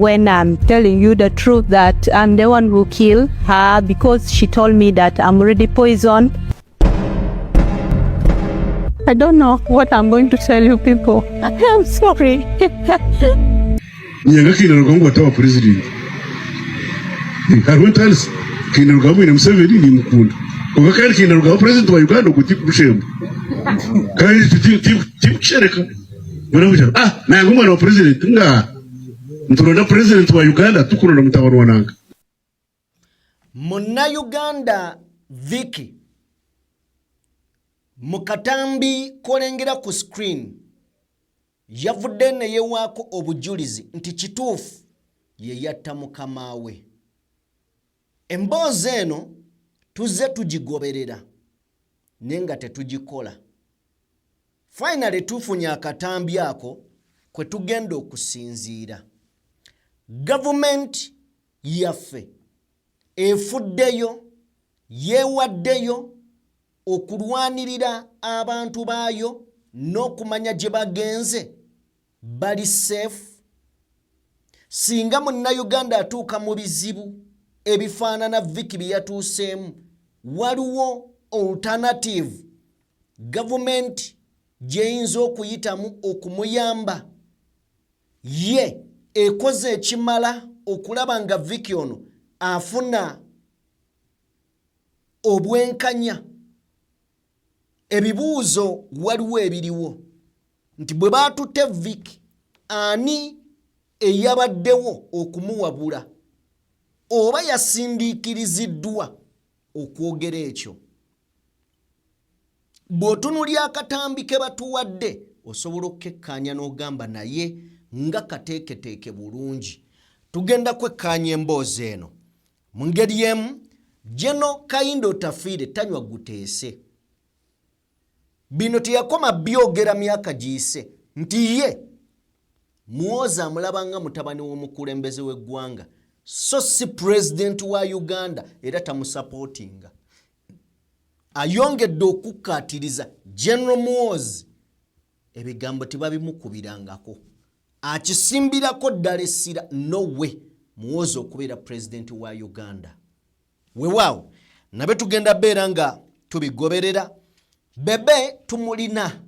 when I'm telling you the truth that I'm the one who killed her because she told me that I'm already poisoned. I don't know what I'm going to tell you people. I'm sorry. Nyanga kina rugongo tawa president. Harun tals kina rugongo ina Museveni ni mkunda. Ukakari kina rugongo president wa Uganda kutipu kushembu. Kari tipu shereka. Mwana na nguma na president nga. Mturonda president wa Uganda tukuro na mtawano wananga. Muna Uganda Vicky Mukatambi kolengera ku screen yavudde naye wako obujulizi nti kituufu ye yatta mukama we. Emboozi eno tuzze tugigoberera nenga tetugikola. Finally tufunye akatambi ako kwe tugenda okusinziira. Government yaffe efuddeyo yeewaddeyo okulwanirira abantu baayo n'okumanya gye bagenze bali safe. Singa Munnayuganda atuuka mu bizibu ebifaanana Vicky bye yatuuseemu, waliwo alternative government gyeyinza okuyitamu okumuyamba. Ye ekoze ekimala okulaba nga Vicky ono afuna obwenkanya. Ebibuuzo waliwo ebiriwo nti bwe baatutte Vicky ani eyabaddewo okumuwabula oba yasindiikiriziddwa okwogera ekyo. Bw'otunuulya akatambi ke batuwadde osobola okukekkaanya n'ogamba naye nga kateeketeeke bulungi. Tugenda kwekkaanya emboozi eno mu ngeri emu. General Kayindo Tafiire tanywa guteese. Bino teyakoma byogera myaka giyise nti ye Muhoozi amulaba nga mutabani w'omukulembeze w'eggwanga so si president wa Uganda era tamusupportinga. Ayongedde okukkaatiriza General Muhoozi ebigambo tebabimukubirangako. Akisimbirako ddala essira no way Muhoozi okubeera president wa Uganda. Weewaawo nabe tugenda beera nga tubigoberera. Bebe tumulina.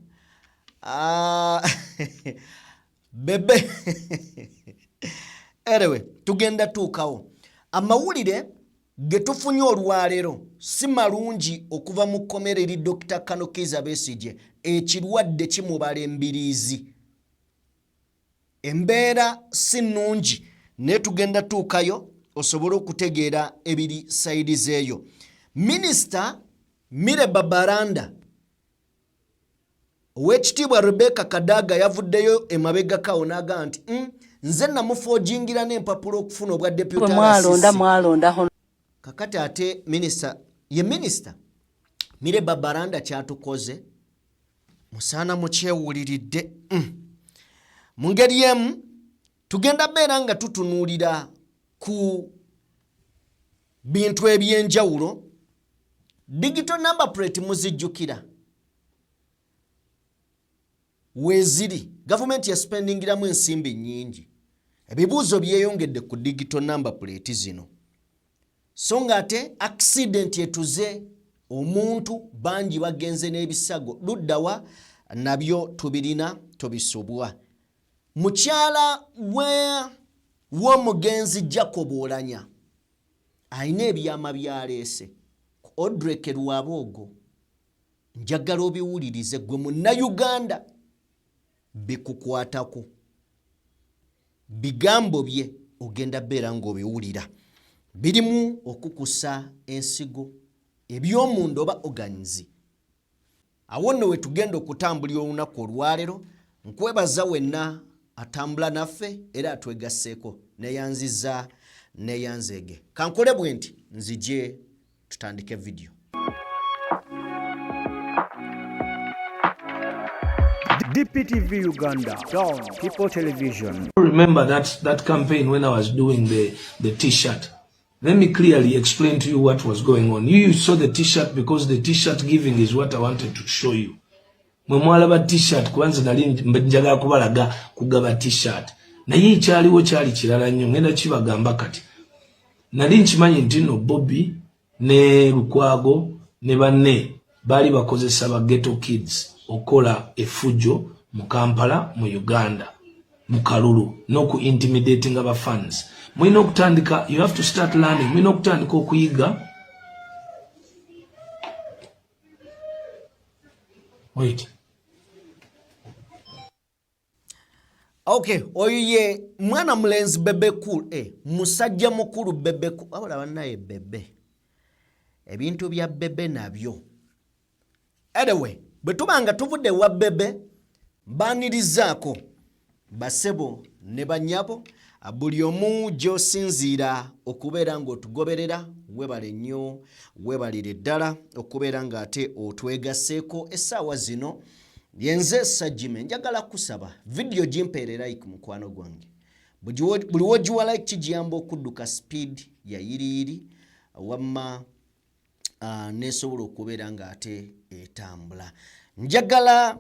Bebe. Anyway, tugenda tuukawo. Amawulire ge tufunye olwaleero si malungi okuva mu kkomera eri Dr. Kano Kizza Besigye ekirwadde kimubala embiriizi. Embeera si nnungi naye tugenda tuukayo osobole okutegeera ebiri sayidi zeeyo. Minisita Mire Babalanda Owekitiibwa Rebecca Kadaga yavuddeyo emabegakawo n'agamba nti nze namufoojingira n'empapula okufuna obwa deputy mwalonda. Kakati ate minisita Mire Babalanda kyatukoze musaana mukyewuliridde. Mu ngeri emu tugenda beera nga tutunuulira ku bintu ebyenjawulo. Digital number plate muzijjukira weziri government ya spendingiramu ensimbi nyingi. Ebibuuzo byeyongedde ku digital number plate zino. So nga ate accident etuze omuntu bangi bagenze n'ebisago luddawa nabyo tubirina tobisubwa. Mukyala w'omugenzi Jacob Olanya ayina ebyama byaleese ku Odreke Lwabogo. Njagala obiwulirize gwe Munnayuganda bikukwatako. Bigambo bye ogenda beera ng'obiwulira. Birimu okukusa ensigo eby'omunda oba oganzi. Awo nno we tugenda okutambulira olunaku olwaleero. Nkwebaza wenna atambula naffe era atwegasseeko neyanziza neyanzege. Kankole bwe nti nzije tutandike video. DPTV Uganda, Dawn People Television. Remember that campaign when I was doing the t-shirt. Let me clearly explain to you what was going on. You saw the t-shirt because the t-shirt giving is what I wanted to show you. Mwe mwalaba t-shirt kwanza nali njagala kubalaga kugaba t-shirt. naye kyaliwo kyali kirala nnyo ngenda kibagamba kati nali nkimanyi nti no Bobby ne Lukwago ne banne bali bakozesa ba ghetto kids okola efujjo mu Kampala mu Uganda mu Kalulu n'oku intimidating aba fans. Mwina okutandika, you have to start learning. Mwina okutandika okuyiga. Wait. Okay, oyo ye mwana mulenzi Bebe Cool, musajja mukulu Bebe Cool. Abala banaye Bebe. Ebintu bya Bebe nabyo. Anyway, bwetubanga tuvudde wa Bebe banirizaako basebo ne banyabo buli omu gy'osinziira okubeera ng'otugoberera webale nnyo webalire ddala okubeera ng'ate otwegaseeko essaawa zino yenze Sajjime njagala kusaba video gimpeere like mukwano gwange buli wogiwa like kigiyamba okudduka speed ya yiriyiri wamma nesobola okubeera ng'ate etambula. Njagala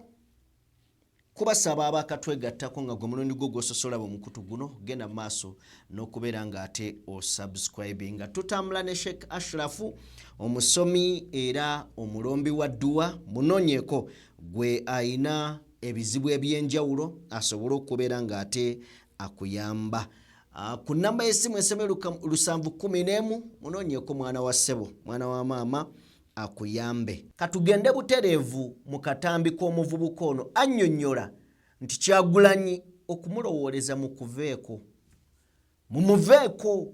kubasaba abakatwegattako nga gwe mulundi gwo gwososola omukutu guno genda maaso n'okubeera ng'ate osubscribinga. Tutambula ne Sheikh Ashrafu omusomi era omulombi wa dduwa munoonyeeko gwe ayina ebizibu eby'enjawulo asobole okubeera ng'ate akuyamba. Ku namba y'essimu eseme 711 munoonyeeko mwana wa ssebo mwana wa maama akuyambe. Katugende butereevu mu katambi k'omuvubuka ono annyonnyola nti Kyagulanyi okumulowooleza mu kuveeko mumuveeko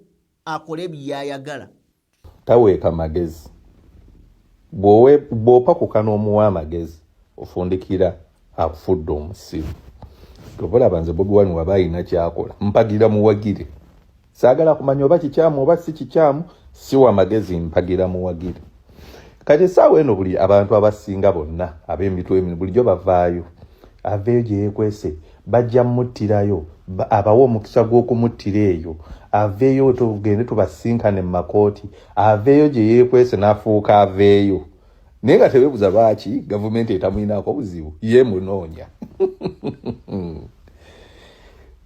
akole byayagala taweeka magezi bw'opakuka n'omuwa amagezi ofundikira afudde omusiru. Tobalaba nze Bobi Wine waba alina kyakola mpagira muwagire saagala kumanya oba kikyamu oba si kikyamu siwa magezi mpagira muwagire. Kati essaawa eno buli abantu abasinga bonna ab'emitwe emini bulijjo bavaayo aveeyo gye yeekwese bajja mmuttirayo abawa omukisa gw'okumuttira eyo aveeyo tugende tubasinkane mu makooti aveeyo gye yeekwese n'afuuka aveeyo naye nga tebeebuza baaki gavumenti etamuyinaako buzibu ye munoonya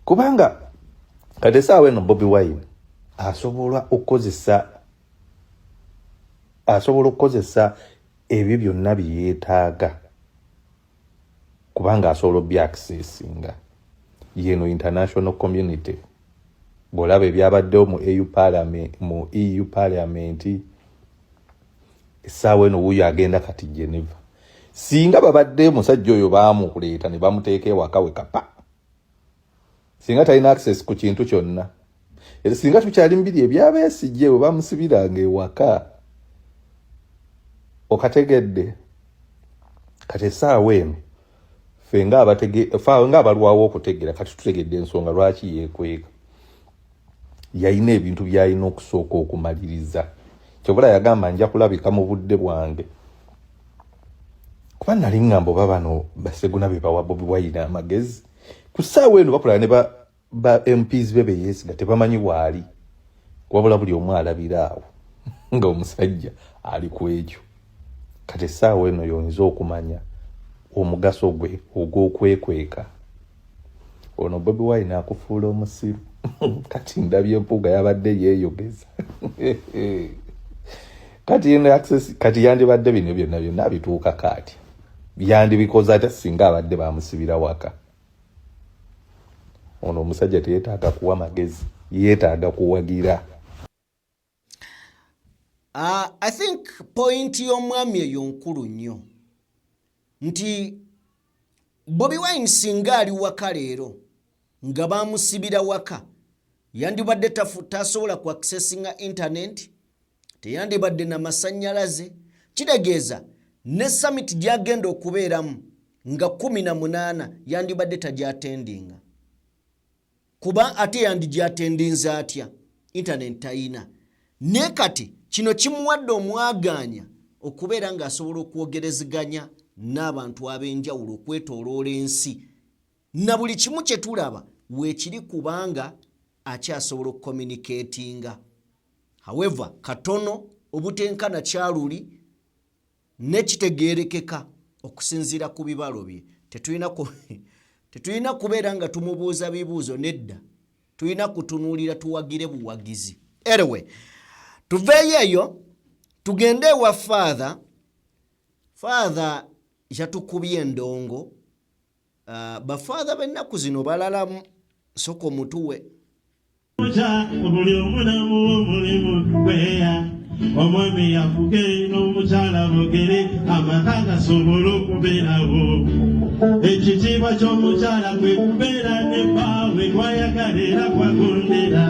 kubanga kati essaawa eno Bobi Wine asobola okukozesa ebyo byonna bye yeetaaga kubanga asobola obyaccessinga yeno international community. Bw'olaba ebyabaddewo mu EU Parliament essaawa eno wuuyo agenda kati Geneva. Singa babadde musajja oyo baamukuleeta ne bamuteeka ewaka we kapa singa talina access ku kintu kyonna era singa tukyali mbiri ebyabeesigye we bamusibiranga ewaka okategedde. Kati essaawa eno ffe nga abalwawo okutegera kati tutegedde ensonga lwaki yeekweka. Yalina ebintu by'alina okusooka okumaliriza kyobula yagamba nja kulabika mu budde bwange kuba nali ngamba oba bano baseguna be bawa Bobi Wine amagezi ku ssaawa eno bakola ne ba MPs be beyeesiga tebamanyi waali wabula buli omu alabira awo nga omusajja ali ku ekyo. Kati essaawa eno yonyiza okumanya omugaso gwe ogw'okwekweka. Ono Bobi Wine akufuula omusiru kati ndabye empuga yabadde yeeyogeza kati yandibadde bino byonna bituuka kati yandibikoze ate singa abadde bamusibira waka. Ono omusajja teyeetaaga kuwa magezi yeetaaga kuwagira. I think point y'omwami eyo nkulu nnyo nti Bobi Wine singa ali waka leero nga bamusibira waka yandibadde tasobola ku accessinga internet teyandibadde na masannyalaze kitegeeza ne summit gyagenda okubeeramu nga 18 yandibadde tagyatendinga kuba ate yandigyatendinza atya internet tayina. Ne kati kino kimuwadde omwaganya okubeera ng'asobola okwogereziganya n'abantu ab'enjawulo okwetooloola ensi na buli kimu kye tulaba weekiri kubanga akyasobola okucommunicatinga. However, katono obutenkana kyaluli ne kitegeerekeka okusinziira ku bibalo bye Tetulina kubeera nga tumubuuza bibuuzo nedda. Tulina kutunuulira tuwagire buwagizi. Anyway, tuveeyo eyo tugende ewa father. Father yatukubye endongo. Bafather b'ennaku zino balalamu soko mutuwe. Buli omunamu omulimu gweya omwami yafuge n'omukyala bogere amaka gasobola okubeerawo. Ekitiibwa ky'omukyala kwe kubeera ne bbaawe gwayagala era kwagondera.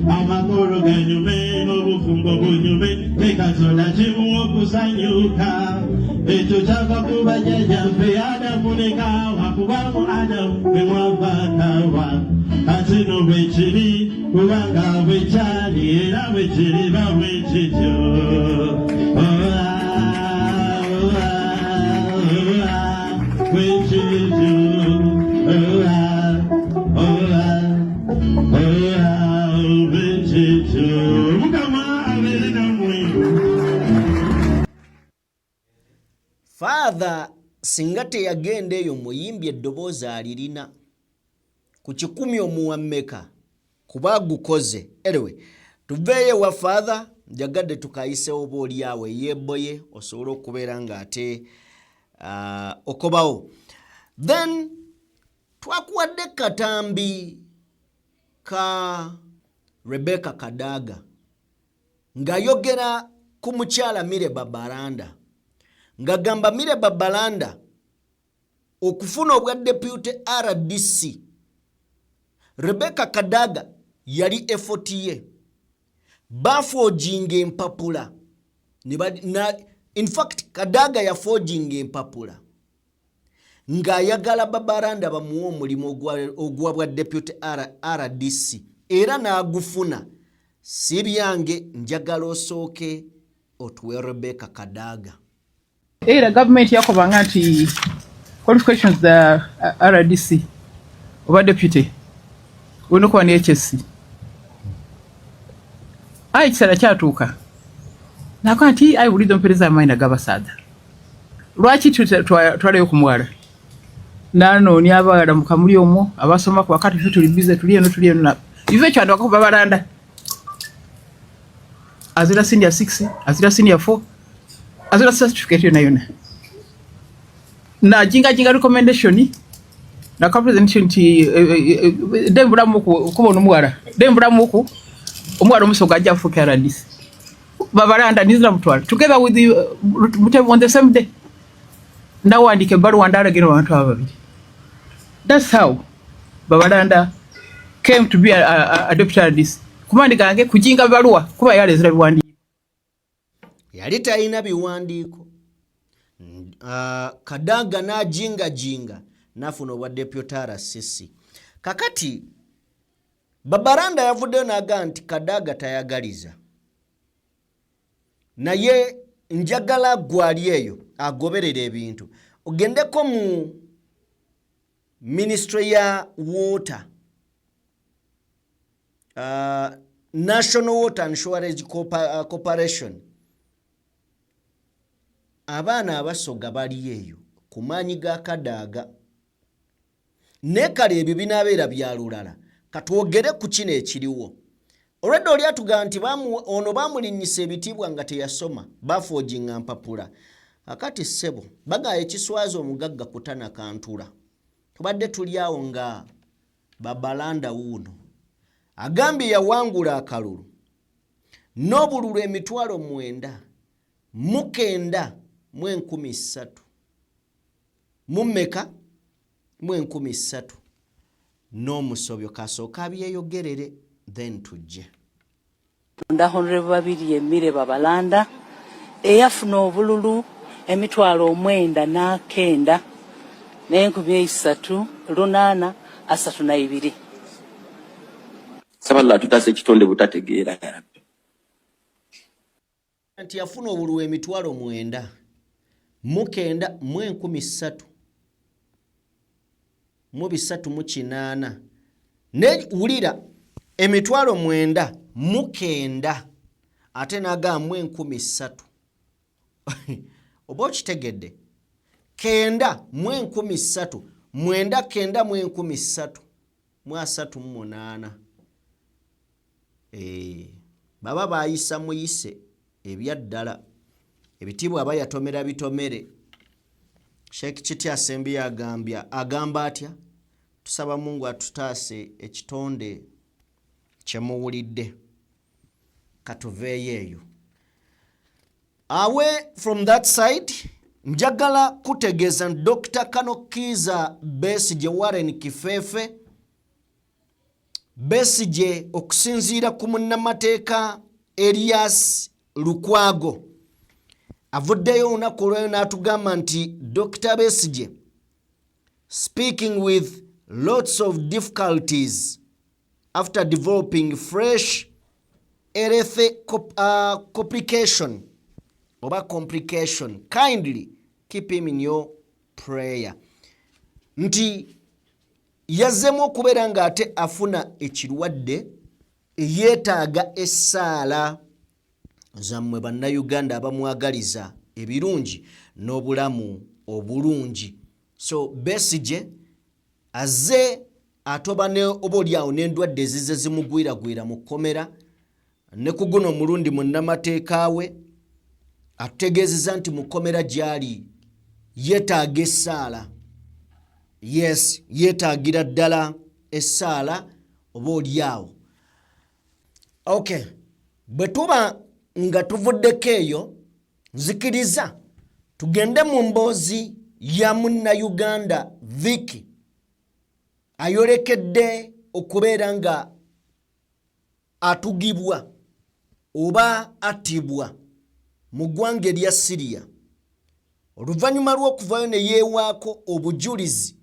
Amakolo ganyume n'obufumbo bunyume ekazona kimuwa okusanyuka. Ekyo kyava ku bajjajjaffe Adamu ne Kaawa kubamu Adamu bwe mwavaakawa. Ate no bwe kiri kubanga bwe kyali era bwe kiriba bwe kityo. Bwe kityo. Bwe kityo. Mukama abeere nammwe. Father singa teyagenda eyo muyimbye eddoboozi alirina ku 10 omuwammeka kuba gukoze. Anyway, tuveeyo wa father njagadde tukayisewo booli awe yeeboye osobola okubeera nga ate okobawo. Then twakuwadde katambi ka Rebecca Kadaga ng'ayogera ku mukyala Mireba Balanda ng'agamba Mireba Balanda okufuna obwa deputy RDC Rebecca Kadaga yali effort ye baforginga empapula in fact Kadaga ya forginga empapula ng'ayagala Babalanda bamuwa omulimu ogwa bwa deputy RDC era n'agufuna. Si byange njagala osooke otuwe Rebecca Kadaga. Era government yakobanga nti qualifications the RDC oba deputy unokuwa ni HSC. Ekiseera kyatuuka nakuba nti ayiwulidde omupereza amaina g'abasaadha. Lwaki twalayo kumwala nanoonya abawala mu kamuli omwo abasoma ku wakati ffe tuli bize tuli eno ive ekyo kuba Balanda azira senior 6 azira senior 4 azira certificate yona na jinga recommendation na presentation ti dembulamu kubona omwala dembulamu ku omwala omusoga ajja fuka RDC Babalanda nizira mutwala together with the on the same day ndawandike baruwa ndalagino abantu ababiri. That's how Babalanda came to be a deputy RDC. Kumandi gange kujinga baruwa kuba yalezera biwandiiko. Yali talina biwandiiko. Kadaga n'ajinga nafuna obwa deputy RDC. Kakati Babalanda yavuddeyo n'agamba nti Kadaga tayagaliza. Naye njagala gwali eyo agoberera ebintu. Ogendeko mu Ministry ya Water, National Water Insurance Corporation. Abaana abasoga bali eyo ku maanyi ga Kadaga. Nekale ebyo binaabeera bya lulala. Katwogere ku kino ekiriwo. Olwedde oli atugamba nti ono bamulinnyisa ebitiibwa nga teyasoma baforginga mpapula. Akati ssebo bagaya ekiswaza omugagga kutana kantula. Tubadde tuli awo nga Babalanda wuuno agambye yawangula akalulu n'obululu 9,913 mummeka 13 n'omusobyo kasooka byeyogerere then tujje. Honorable babiri Mireba Balanda eyafuna obululu 9,900 832. Saballa tutase kitonde butategeera yarabbi. Anti yafuna obululu 9,913 ne ulira 9,900 ate naga 13. Oba kitegedde 9,13 99,338 baba bayisa muyise ebyaddala ebitibwa aba yatomera bitomere. Sheikh Kitya Asembi agamba atya, tusaba Mungu atutaase ekitonde kyemuwulidde katuveeyo eyo. Away from that side, njagala kutegeeza Dr. Kano Kiza Besigye Warren Kifefe Besigye okusinziira ku munnamateeka Elias Lukwago avuddeyo olunaku olw'eyo n'atugamba nti Dr. Besigye speaking with lots of difficulties after developing fresh health complication. Kindly keep him in your prayer. Nti yazemu okubeera nga ate afuna ekirwadde yeetaaga essaala zammwe bannayuganda abamwagaliza ebirungi n'obulamu obulungi. So Besigye azze atoba ne oboolyawo n'endwadde ezize zimugwiragwira mu kkomera ne ku guno omulundi munnamateeka we atutegeezezza nti mu kkomera gy'ali yeetaaga essaala. Yes, yeetaagira ddala essaala oboolyawo. Okay, bwe tuba nga tuvuddeko eyo, nzikiriza tugende mu mboozi ya munnayuganda Vicky ayolekedde okubeera nga atugibwa oba attibwa mu ggwanga erya Syria oluvannyuma lw'okuvayo ne yeewaako obujulizi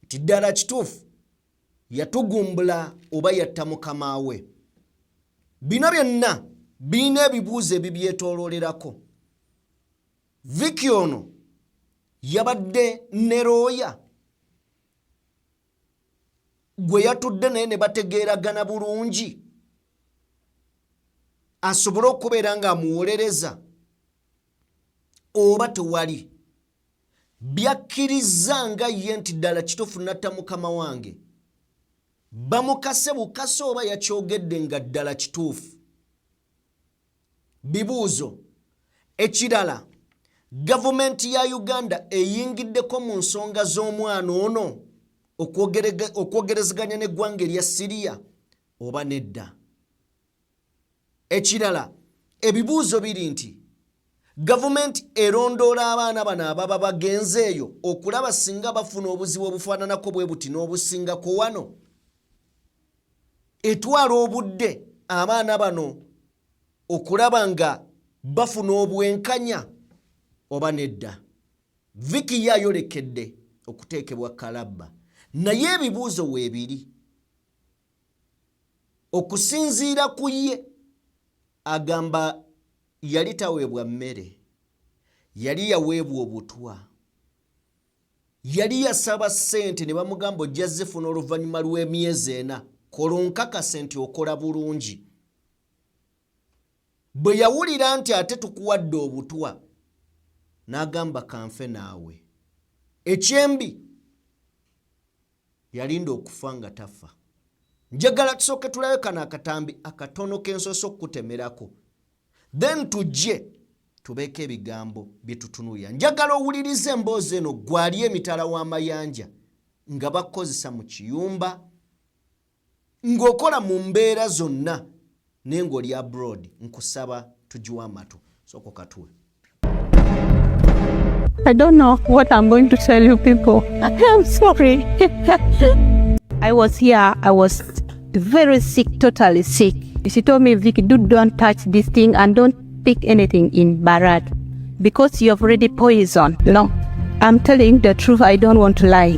nti ddala kituufu yatugumbula oba yatta mukama we. Bino byonna birina ebibuuzo ebibyetooloolerako. Vicky ono yabadde ne looya gwe yatudde naye ne bategeeragana bulungi asobole okubeera nga amuwolereza oba tewali. Byakkiriza nga ye nti ddala kituufu natta mukama wange. Bamukase bukase oba yakyogedde nga ddala kituufu. Bibuuzo. Ekirala, gavumenti ya Uganda eyingiddeko mu nsonga z'omwana ono okwogerezeganya n'eggwanga erya Syria oba nedda. Ekirala, ebibuuzo biri nti gavumenti erondoola abaana bano ababa bagenze eyo okulaba singa bafuna obuzibu obufaananako bwe buti n'obusingako wano. Etwala obudde abaana bano okulaba nga bafuna obwenkanya oba nedda. Vicky yayolekedde okuteekebwa kalabba. Naye ebibuuzo weebiri. Okusinziira ku ye agamba yali taweebwa mmere, yali yaweebwa obutwa, yali yasaba ssente ne bamugamba ojja zifuna oluvannyuma lw'emyezi 4 kola onkakase nti okola bulungi. Bwe yawulira nti ate tukuwadde obutwa n'agamba kanfe naawe. Ekyembi yalinda okufa nga tafa. Njagala tusooke tulabe kano akatambi akatono k'ensoso okutemerako. Then tujje tubeeko ebigambo bye tutunuulira. Njagala owulirize emboozi eno gwali emitala w'amayanja nga bakozesa mu kiyumba ng'okola mu mbeera zonna naye ng'oli abroad. Nkusaba tugiwe amatu. Sooka okatuwe. I don't know what I'm going to tell you people. I'm sorry. I was here. I was very sick, totally sick. She told me, Vicky, don't touch this thing and don't pick anything in Barat because you have already poisoned. No, I'm telling the truth. I don't want to lie.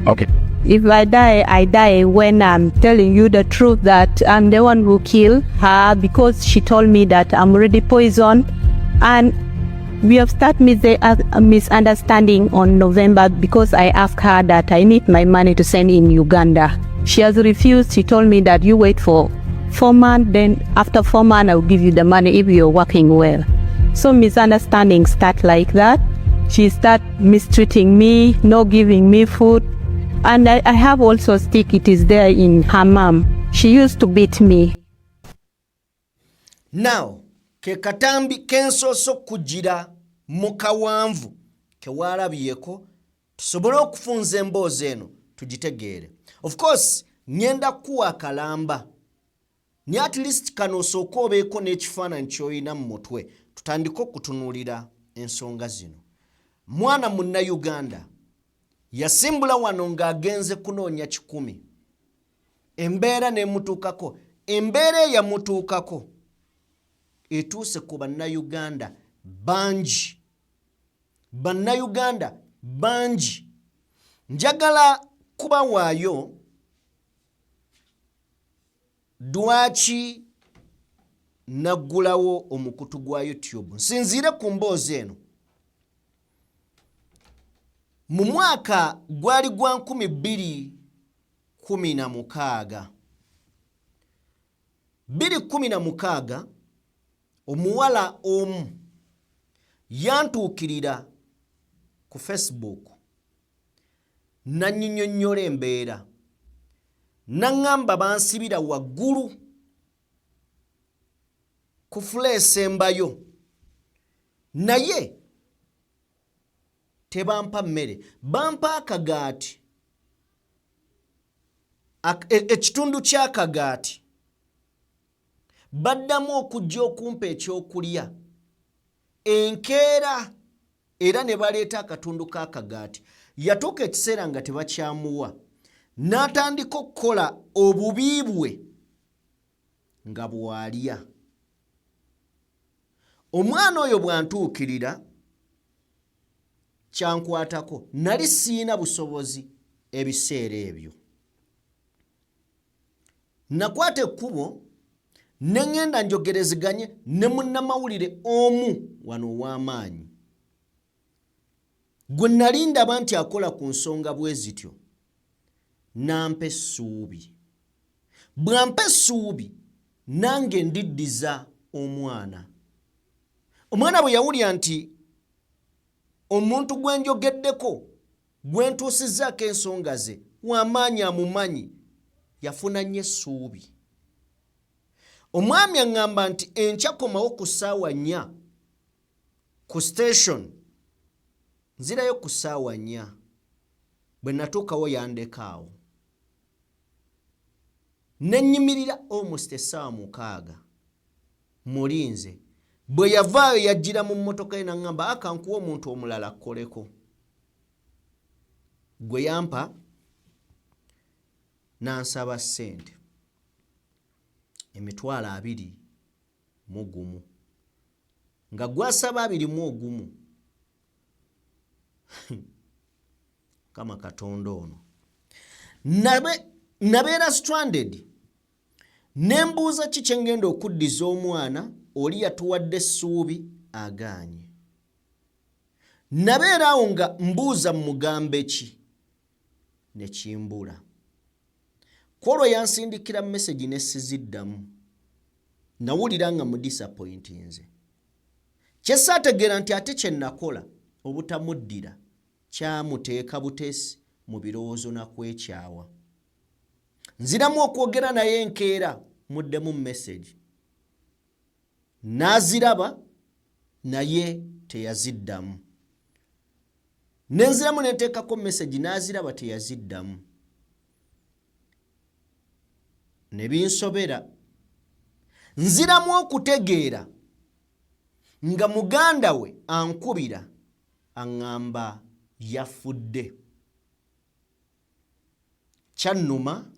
Okay. If I die when I'm telling you the truth that I'm the one who killed her because she told me that I'm already poisoned. And we have started a misunderstanding on November because I asked her that I need my money to send in Uganda. She has refused. She told me that you wait for 4 months, then after 4 months I'll give you the money if you're working well. So misunderstandings start like that. she start mistreating me, not giving me food. And I have also stick, it is there in her mom. She used to beat me. Now, ke katambi kensoso kujira mukawanvu ke walabyeko tusobole okufunza emboozi eno tugitegeere. Of course, nyenda kuwa kalamba. Ni at least kano osooka obeeko n'ekifaananyi ky'olina mu mutwe tutandike okutunuulira ensonga zino. Mwana Munnayuganda yasimbula wano ng'agenze kunoonya 10. Embeera n'emutuukako. Embeera eyamutuukako etuuse ku Bannayuganda bangi. Bannayuganda bangi. Njagala kubawaayo dwaki naggulawo omukutu gwa YouTube. Nsinziire ku mboozi eno. Mu mwaka gwali gwa 2016. 2016 omuwala omu yantuukirira ku Facebook nannyonnyola embeera. Naŋŋamba bansibira waggulu ku fula esembayo. Naye tebampa mmere, bampa akagaati. Ekitundu ky'akagaati. Baddamu okujja okumpa ekyokulya. Enkeera era ne baleeta akatundu k'akagaati. Yatuuka ekiseera nga tebakyamuwa. N'atandika okukola obubi bwe nga bw'alya. Omwana oyo bw'antuukirira kyankwatako. Nali siina busobozi ebiseera ebyo. Nakwata ekkubo ne ŋŋenda njogerezeganye ne munnamawulire omu wano ow'amaanyi. Gwe nali ndaba nti akola ku nsonga bwe zityo. Nampa essuubi. Bw'ampa essuubi nange ndiddiza omwana. Omwana bwe yawulira nti omuntu gwe njogeddeko gwe ntuusizzaako ensonga ze w'amaanyi amumanyi, yafuna nnyo essuubi. Omwami aŋŋamba nti enkya komawo ku ssaawa 4 ku station. Nzirayo ku ssaawa 4. Bwe natuukawo yandekaawo. Ne nnyimirira almost essaawa 6 mulinze. Bwe yavaayo yajjira mu mmotoka ye n'aŋŋamba akankuwa omuntu omulala akkoleko. Gwe yampa n'ansaba ssente $21 nga gwasaba 21 kama Katonda ono. Nabeera stranded. Nembuuza ki kye ngenda okuddiza omwana oli yatuwadde essuubi agaanye. Nabeera awo nga mbuuza mugambe ki ne kimbula. Kwolwo yansindikira message ne siziddamu. Nawulira nga mu disappointinze. Kye saategeera nti ate kye nakola obutamuddira kyamuteeka buteesi mu birowoozo nakwekyawa. Nziramu okwogera naye enkeera muddemu message. N'aziraba naye teyaziddamu. Nenziramu neteekako message n'aziraba teyaziddamu. Ne binsobera. Nziramu okutegeera nga muganda we ankubira aŋŋamba yafudde. Kyannuma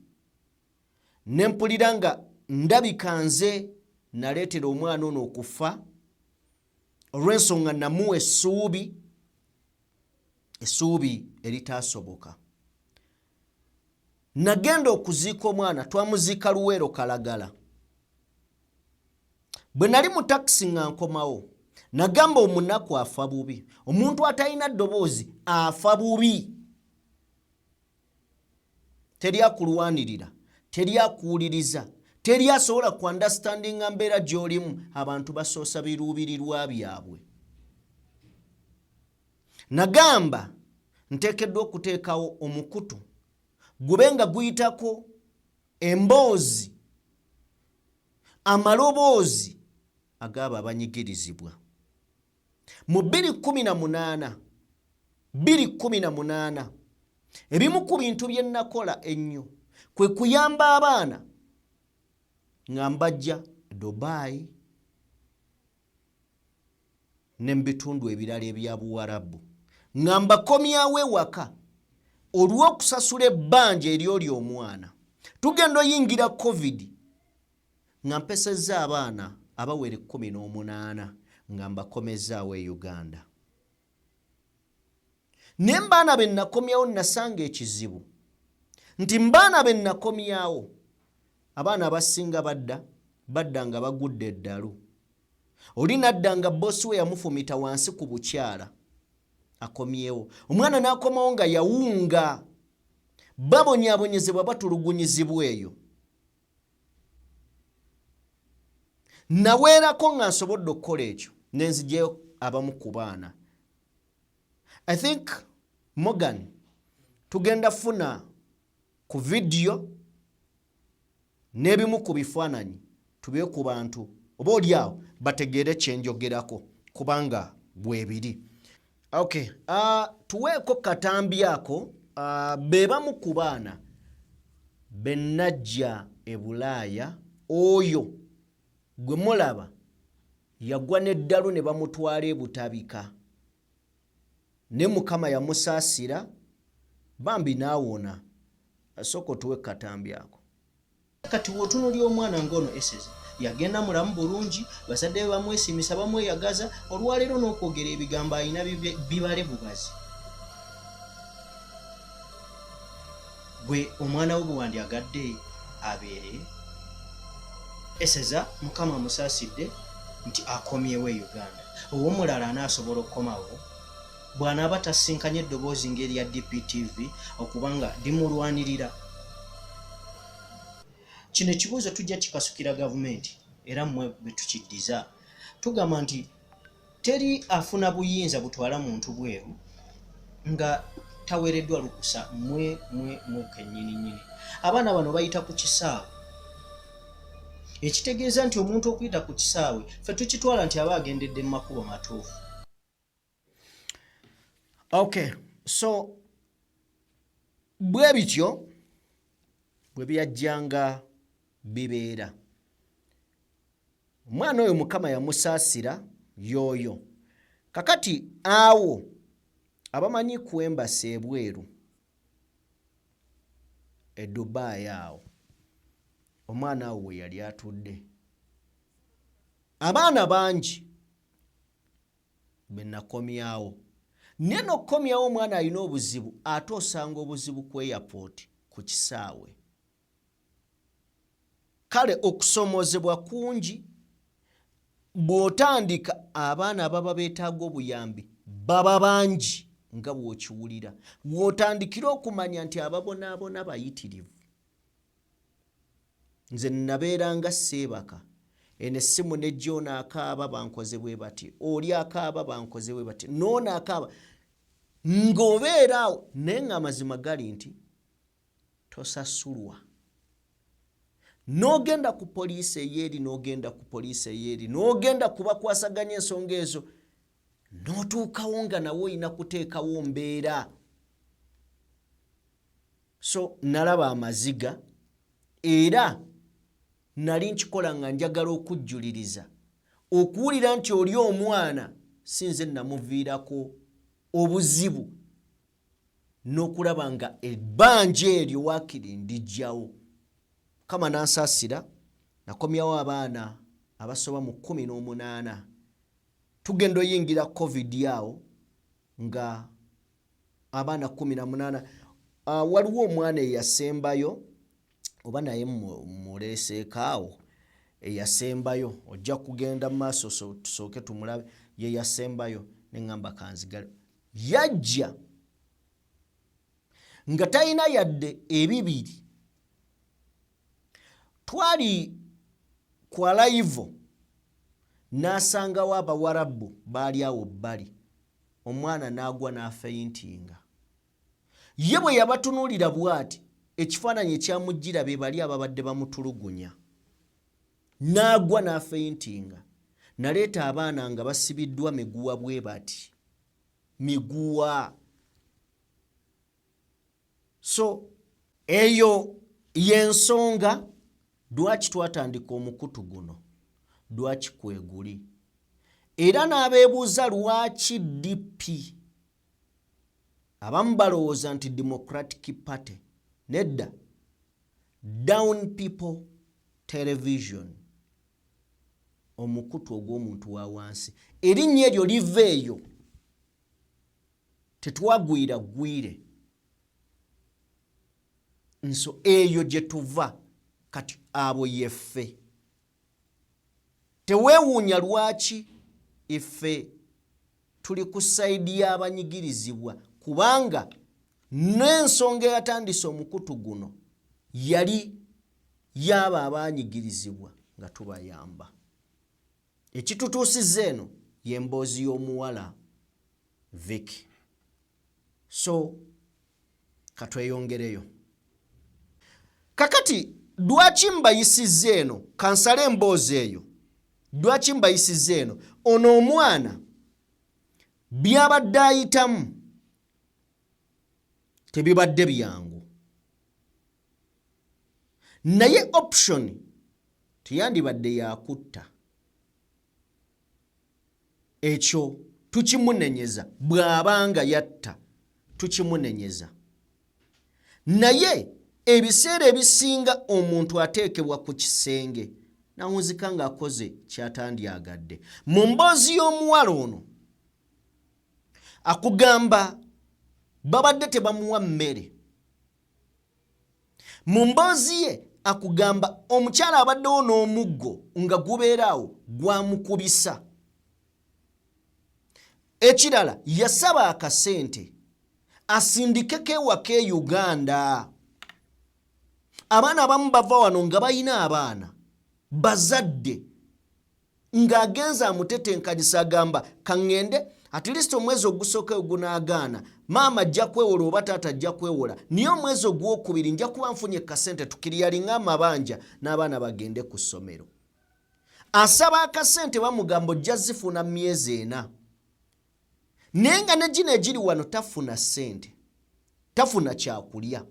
ne mpulira nga ndabika nze naleetera omwana ono okufa olw'ensonga namuwa essuubi eritaasoboka. Nagenda okuziika omwana, twamuziika Luweero Kalagala. Bwe nali mu takisi nga nkomawo, nagamba omunaku afa bubi. Omuntu atalina ddoboozi afa bubi. Teri akulwanirira, teri akuwuliriza, teri asobola ku understandinga mbeera gy'olimu. Abantu basoosa biruubirirwa byabwe. nagamba nteekeddwa okuteekawo omukutu gube nga guyitako emboozi amaloboozi agaba abanyigirizibwa. Mu 2018 ebimu ku bintu bye nakola ennyo kwe kuyamba abaana nga mbajja Dubai ne mu bitundu ebirala ebya Buwarabu nga mbakomyawo ewaka olw'okusasula ebbanja eryoli omwana. Tugenda oyingira COVID nga mpesezza abaana abawera 18 nga mbakomezaawo e Uganda. Ne mbaana be nakomyawo nasanga ekizibu nti mbaana be nakomyawo abaana abasinga badda nga bagudde eddalu. Oli nadda nga bossi we yamufumita wansi ku bukyala akomyewo. Omwana n'akomawo nga yawunga babonyaabonyezebwa batulugunyizibwa eyo. Naweerako nga nsobodde okukola ekyo nenzigyeyo abamu ku baana. I think Morgan tugenda funa ku video n'ebimu ku bifaananyi tubye ku bantu oba oliawo bategeere kyenjogerako kubanga bwebiri. Okay, tuweeko katambi ako bebamu ku baana bennajja e Bulaaya oyo gwe mulaba yagwa n'eddalu ne bamutwala ebutabika ne Mukama yamusaasira bambi naawona. Asooka tuwe katambi ako. Kati wotunuulya omwana ng'ono Eseza yagenda mulamu bulungi, bazadde be bamwesimisa bamweyagaza, olwaleero n'okwogera ebigambo alina bibale bugazi. Gwe omwana we bwe wandyagadde abeere Eseza Mukama amusaasidde nti akomyewo e Uganda. Ow'omulala anaasobola okukomawo bw'anaaba tasinkanye eddoboozi ng'erya DPTV okubanga limulwanirira. Kino ekibuuzo tujja kikasukira gavumenti era mmwe bwe tukiddiza. Tugamba nti teri afuna buyinza butwala muntu bweru nga taweereddwa lukusa mwe kennyini. Abaana bano bayita ku kisaawe. Ekitegeeza nti omuntu okuyita ku kisaawe ffe tukitwala nti aba agendedde mu makubo matuufu. Okay, so bwe bityo bwe byajjanga bibeera. Omwana oyo Mukama yamusaasira yoyo. Kakati awo abamanyi ku embasi ebweru e Dubai awo omwana awo we yali atudde. Abaana bangi be nakomyawo. Naye n'okukomyawo omwana alina obuzibu ate osanga obuzibu ku airport ku kisaawe. Kale okusomozebwa kungi bw'otandika abaana ababa beetaaga obuyambi baba bangi nga bw'okiwulira. Bw'otandikira okumanya nti ababonaabona bayitirivu. Nze nabeeranga Seebaka eno essimu nejja ono akaaba bankoze bwe bati, oli akaaba bankoze bwe bati, n'ono akaaba ng'obeera awo naye ng'amazima gali nti tosasulwa. N'ogenda ku poliisi eyeeri n'ogenda ku poliisi eyeeri n'ogenda kubakwasaganya ensonga ezo n'otuukawo nga nawe olina kuteekawo mbeera. So nalaba amaziga era nali nkikola nga njagala okujjuliriza okuwulira nti oli omwana sinze namuviirako obuzibu n'okulaba nga ebbanja eryo waakiri ndiggyawo. Kama nansaasira nakomyawo abaana abasoba mu 18. Tugenda oyingira COVID awo nga abaana 18. Waliwo omwana eyasembayo oba naye muleeseekaawo eyasembayo, ojja kugenda mu maaso tusooke tumulabe, ye yasembayo ne ŋŋamba kanzigale. Yajja nga talina yadde ebibiri. Twali kwa live n'asangawo Abawarabu baali awo bbali omwana n'agwa n'afeyintinga. Ye bwe yabatunuulira bw'ati ekifaananyi ekyamujjira be bali ababadde bamutulugunya. N'agwa n'afeyintinga. Naleeta abaana nga basibiddwa miguwa bwe bati. Miguwa. So, eyo y'ensonga lwaki twatandika omukutu guno. Lwaki kweguli. Era n'abeebuuza lwaki DP. Abamu balowooza nti Democratic Party. Nedda. Down People Television. Omukutu ogw'omuntu wa wansi. Erinnya eryo liva eyo. Tetwagwira gwire. Nso eyo gye tuva kati abo yeffe. Teweewuunya lwaki iffe tuli ku sayidi y'abanyigirizibwa kubanga n'ensonga eyatandise omukutu guno yali yaba abanyigirizibwa nga tubayamba. Ekitutuusiza eno y'emboozi y'omuwala Vicky. So katweyongereyo. Kakati lwaki mbayisizza eno kansale emboozi eyo. Lwaki mbayisizza eno ono omwana byabadde ayitamu tebibadde byangu. Naye option teyandibadde yakutta. Ekyo tukimunenyeza bw'abanga yatta tukimunenyeza. Naye ebiseera ebisinga omuntu ateekebwa ku kisenge nawunzika ng'akoze kyatandyagadde. Mu mboozi y'omuwala ono akugamba babadde tebamuwa mmere. Mu mboozi ye akugamba omukyala abaddewo n'omuggo nga gubeeraawo gwamukubisa. Ekirala yasaba akasente asindikeko ewaka e Uganda. Abaana abamu bava wano nga balina abaana bazadde ng'agenza amutetenkanyisa agamba kaŋŋende at least omwezi ogusooka ogunaagaana maama ajja kwewola oba taata ajja kwewola niyo omwezi ogwokubiri nja kuba nfunye kasente tukiriyalinga amabanja n'abaana bagende ku ssomero. Asaba akasente bamugamba ojja zifuna myezi 4. Naye nga ne gino egiri wano tafuna ssente, tafuna kyakulya,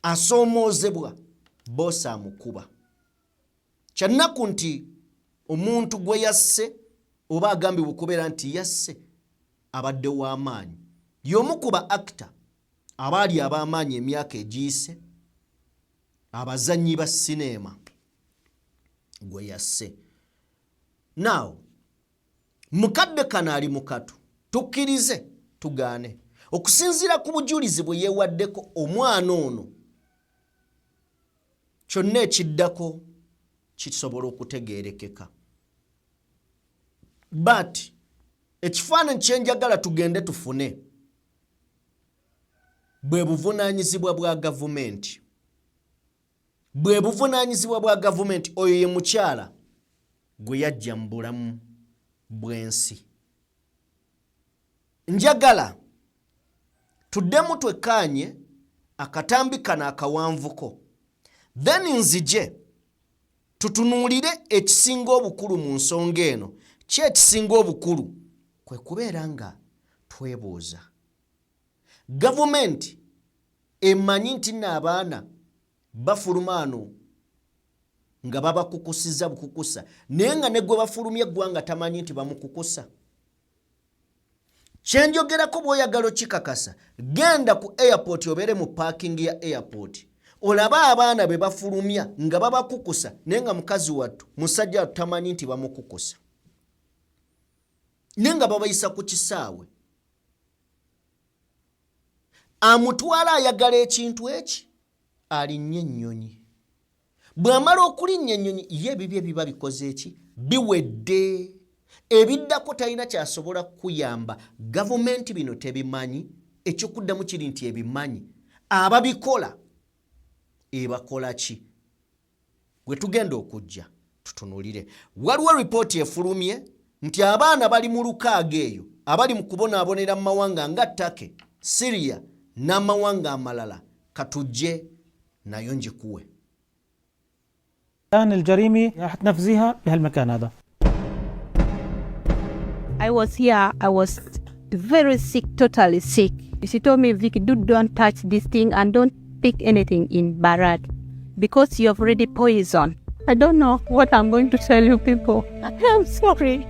asoomoozebwa, boosi amukuba. Kyannaku nti omuntu gwe yasse oba agambibwa okubeera nti yasse abadde w'amaanyi. Y'omu ku ba actor abaali ab'amaanyi emyaka egiyise, abazannyi ba sineema gwe yasse. Now, mukadde kano ali mukatu. Tukkirize tugaane okusinziira ku bujulizi bwe yeewaddeko omwana ono kyonna ekiddako kisobola okutegeerekeka. But ekifaananyi kye njagala tugende tufune bwe buvunaanyizibwa bwa gavumenti. Bwe buvunaanyizibwa bwa gavumenti. Oyo ye mukyala gwe yajja mu bulamu bw'ensi. Njagala tuddemu twekkaanye akatambi kano akawanvuko, then nzije tutunuulire ekisinga obukulu mu nsonga eno. Ki ekisinga obukulu? Kwe kubeera nga twebuuza. Gavumenti emanyi nti n'abaana bafuluma ano nga babakukusiza bukukusa, naye nga ne gwe bafulumya eggwanga tamanyi nti bamukukusa. Kyenjogerako bw'oyagala okikakasa, genda ku airport obeere mu parking ya airport. Olaba abaana be bafulumya nga babakukusa naye nga mukazi wattu, musajja wattu tamanyi nti bamukukusa. Naye nga babayisa ku kisaawe. Amutwala ayagala ekintu eki, alinnya ennyonyi. Bw'amala okulinnya ennyonyi ye ebibye biba bikoze eki? Biwedde. Ebiddako talina kyasobola kuyamba. Gavumenti bino tebimanyi, ekyokuddamu kiri nti ebimanyi. Ababikola ebakola ki? Gwe tugenda okujja tutunulire. Waliwo ripooti efulumye nti abaana bali mu 6 eyo abali mu kubonaabonera mu mawanga nga Turkey, Syria n'amawanga amalala katujje nayo njikuwe. الآن الجريمة حتنفذيها بهالمكان هذا. I was here, I was very sick, totally sick. She told me, Vicky, don't touch this thing and don't pick anything in Barat because you have already poisoned. I don't know what I'm going to tell you people. I'm sorry.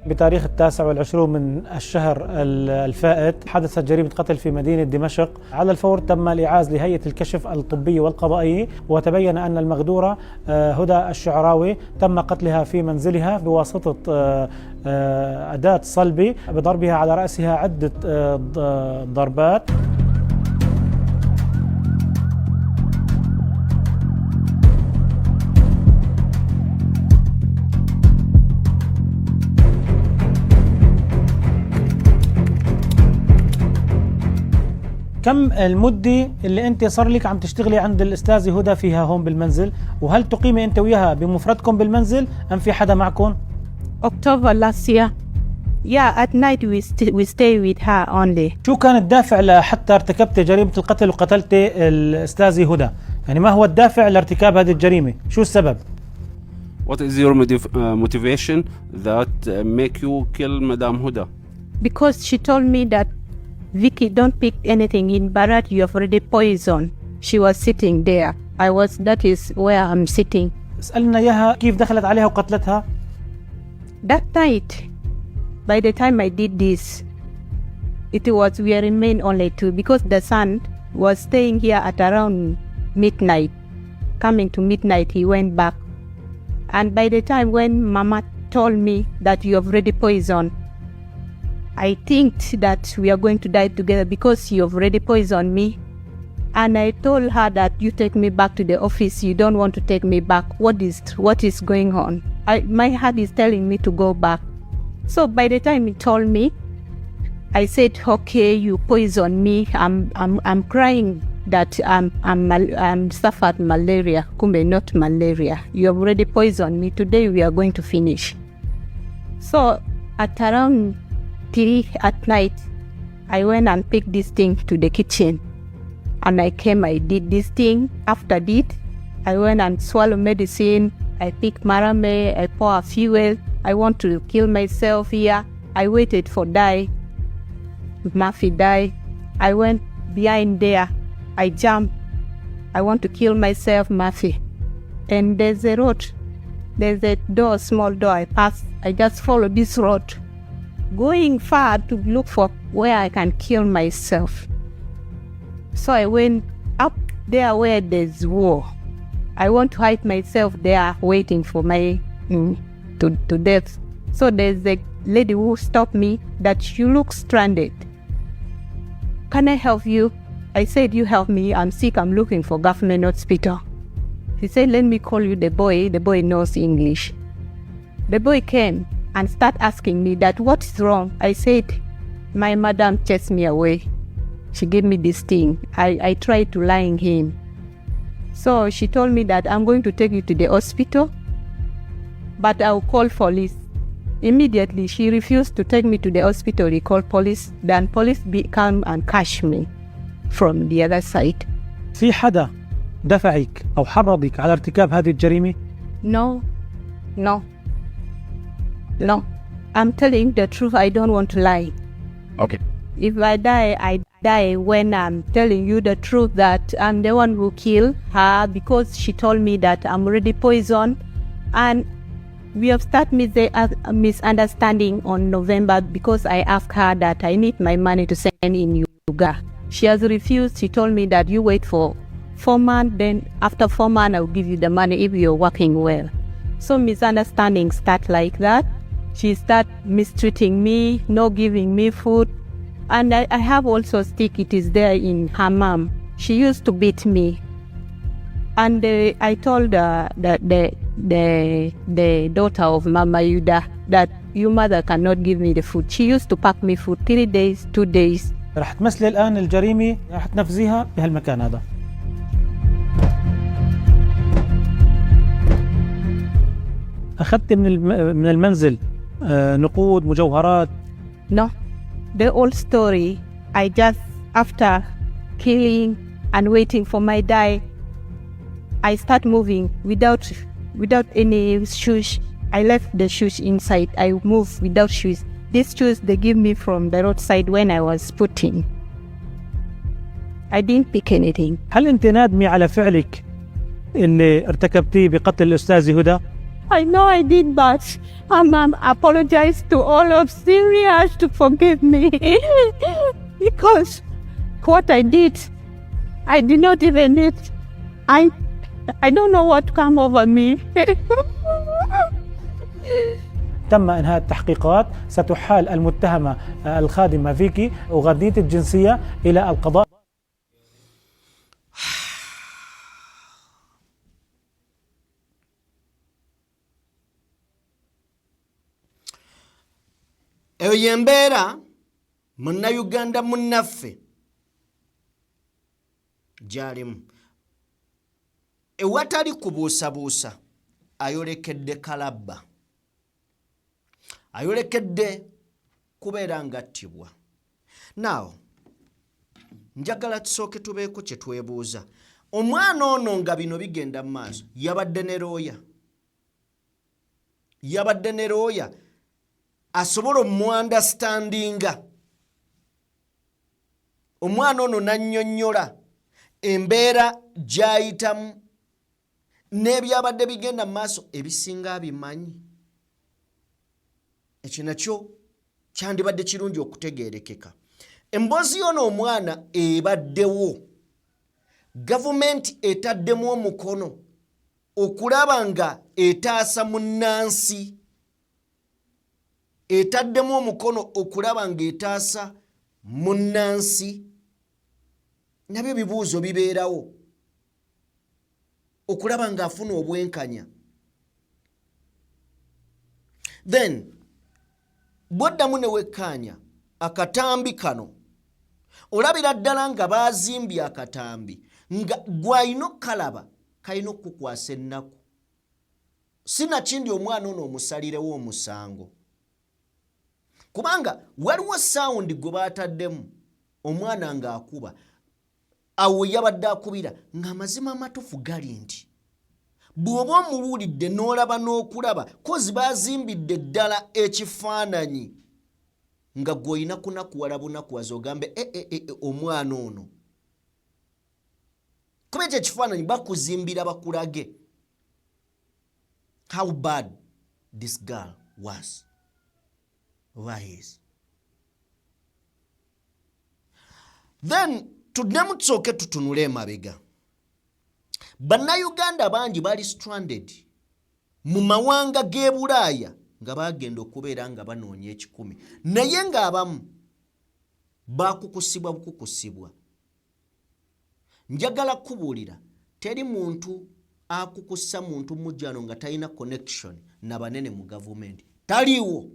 بتاريخ 29 من الشهر الفائت حدثت جريمة قتل في مدينة دمشق. على الفور تم الإعاز لهيئة الكشف الطبي والقضائي، وتبين أن المغدورة هدى الشعراوي تم قتلها في منزلها بواسطة أداة صلبة بضربها على رأسها عدة ضربات. كم المدة اللي انت صار لك عم تشتغلي عند الأستاذة هدى فيها هون بالمنزل، وهل تقيمي انت وياها بمفردكم بالمنزل ام في حدا معكم؟ October last year. Yeah, at night we stay with her only. شو كان الدافع لحتى ارتكبت جريمة القتل وقتلت الأستاذة هدى؟ يعني ما هو الدافع لارتكاب هذه الجريمة؟ شو السبب؟ What is your motivation that make you kill Madame Huda? Because she told me that Vicky, don't pick anything in Barat, you have already poisoned. She was sitting there. That is where I'm sitting. اسألنا إياها كيف دخلت عليها وقتلتها؟ That night, by the time I did this, we remained only two because the son was staying here at around midnight. Coming to midnight, he went back. And by the time when Mama told me that you have already poisoned, I think that we are going to die together because you have already poisoned me. And I told her that you take me back to the office. You don't want to take me back. What is going on? My heart is telling me to go back. So by the time he told me, I said, okay, you poisoned me. I'm crying that I'm suffered malaria. Kumbe, not malaria. You have already poisoned me. Today we are going to finish. So at around 3 at night, I went and picked this thing to the kitchen. And I did this thing. After that, I went and swallowed medicine. I picked marame, I pour fuel. I want to kill myself here. I waited for die. Murphy died. I went behind there. I jumped. I want to kill myself, Murphy. And there's a road. There's a door, small door I passed. I just followed this road, going far to look for where I can kill myself. So I went up there where there's war. I want to hide myself there waiting for my to death. So there's a lady who stopped me that you look stranded. Can I help you? I said, you help me. I'm sick. I'm looking for government hospital. He said, let me call you the boy. The boy knows English. The boy came and started asking me that what is wrong. I said, my madam chased me away. She gave me this thing. I tried to lie him. So she told me that I'm going to take you to the hospital, but I'll call police. Immediately, she refused to take me to the hospital. He called police. Then police come and catch me from the other side. في حدا دفعك أو حرضك على ارتكاب هذه الجريمة؟ No. I'm telling the truth. I don't want to lie. Okay. If I die when I'm telling you the truth that I'm the one who killed her because she told me that I'm already poisoned. And we have started misunderstanding on November because I asked her that I need my money to send in Uganda. She has refused. She told me that you wait for 4 months, then after 4 months I'll give you the money if you're working well. So misunderstanding start like that. She start mistreating me, not giving me food. And I have also stick, it is there in her mom. She used to beat me. And I told the daughter of Mama Yuda that your mother cannot give me the food. She used to pack me food 3 days, 2 days. رح تمثلي الآن الجريمة رح تنفذيها بهالمكان هذا. أخذت من المنزل نقود مجوهرات؟ No, the whole story, I just, after killing and waiting for my die, I start moving without any shoes. I left the shoes inside. I move without shoes. These shoes they give me from the roadside when I was putting. I didn't pick anything. هل أنت نادمة على فعلك اللي ارتكبتيه بقتل الأستاذة هدى؟ I know I did, but I apologize to all of Syria to forgive me because what I did, I did not even need. I don't know what come over me. تم إنهاء التحقيقات. ستحال المتهمة الخادمة فيكي وغدية الجنسية إلى القضاء. eyo yembeera munnayuganda munnaffe gyalimu ewatali kubuusabuusa ayolekedde kalabba, ayolekedde kubeera ngattibwa. Now njagala tusooke tubeeko kye twebuuza. Omwana ono nga bino bigenda mu maaso yabadde ne looya asobola omuandastandinga. Omwana ono nannyonnyola embeera gy'ayitamu n'ebyabadde bigenda mu maaso ebisinga abimanyi. Ekyo nakyo kyandibadde kirungi okutegeerekeka. Emboozi y'ono omwana ebaddewo, gavumenti etaddemu omukono okulaba nga etaasa munnansi, etaddemu omukono okulaba nga etaasa munnansi. Nabyo bibuuzo bibeerawo okulaba nga afuna obwenkanya. Then bwoddamu ne wekkaanya akatambi kano olabira ddala nga baazimbye akatambi nga gw'alina okalaba kalina okukukwasa ennaku. Sinakindi omwana ono omusalirewo omusango, kubanga waliwo sawundi gwe baataddemu omwana ng'akuba. Awo yabadde akubira ng'amazima amatufu gali nti bw'oba omuluulidde n'olaba n'okulaba kozi baazimbidde ddala ekifaananyi nga gw'olina kunakuwala bunakuwaza ogambe omwana ono. Kuba ekyo ekifaananyi bakuzimbira bakulage how bad this girl was or is. Then tuddemu tusooke tutunule emabega. Bannayuganda bangi bali stranded mu mawanga g'e Bulaaya nga bagenda okubeera nga banoonya ekikumi, naye ng'abamu bakukusibwa bukukusibwa. Njagala kubuulira teri muntu akukussa muntu mujjano nga talina connection na banene mu gavumenti. Taliiwo.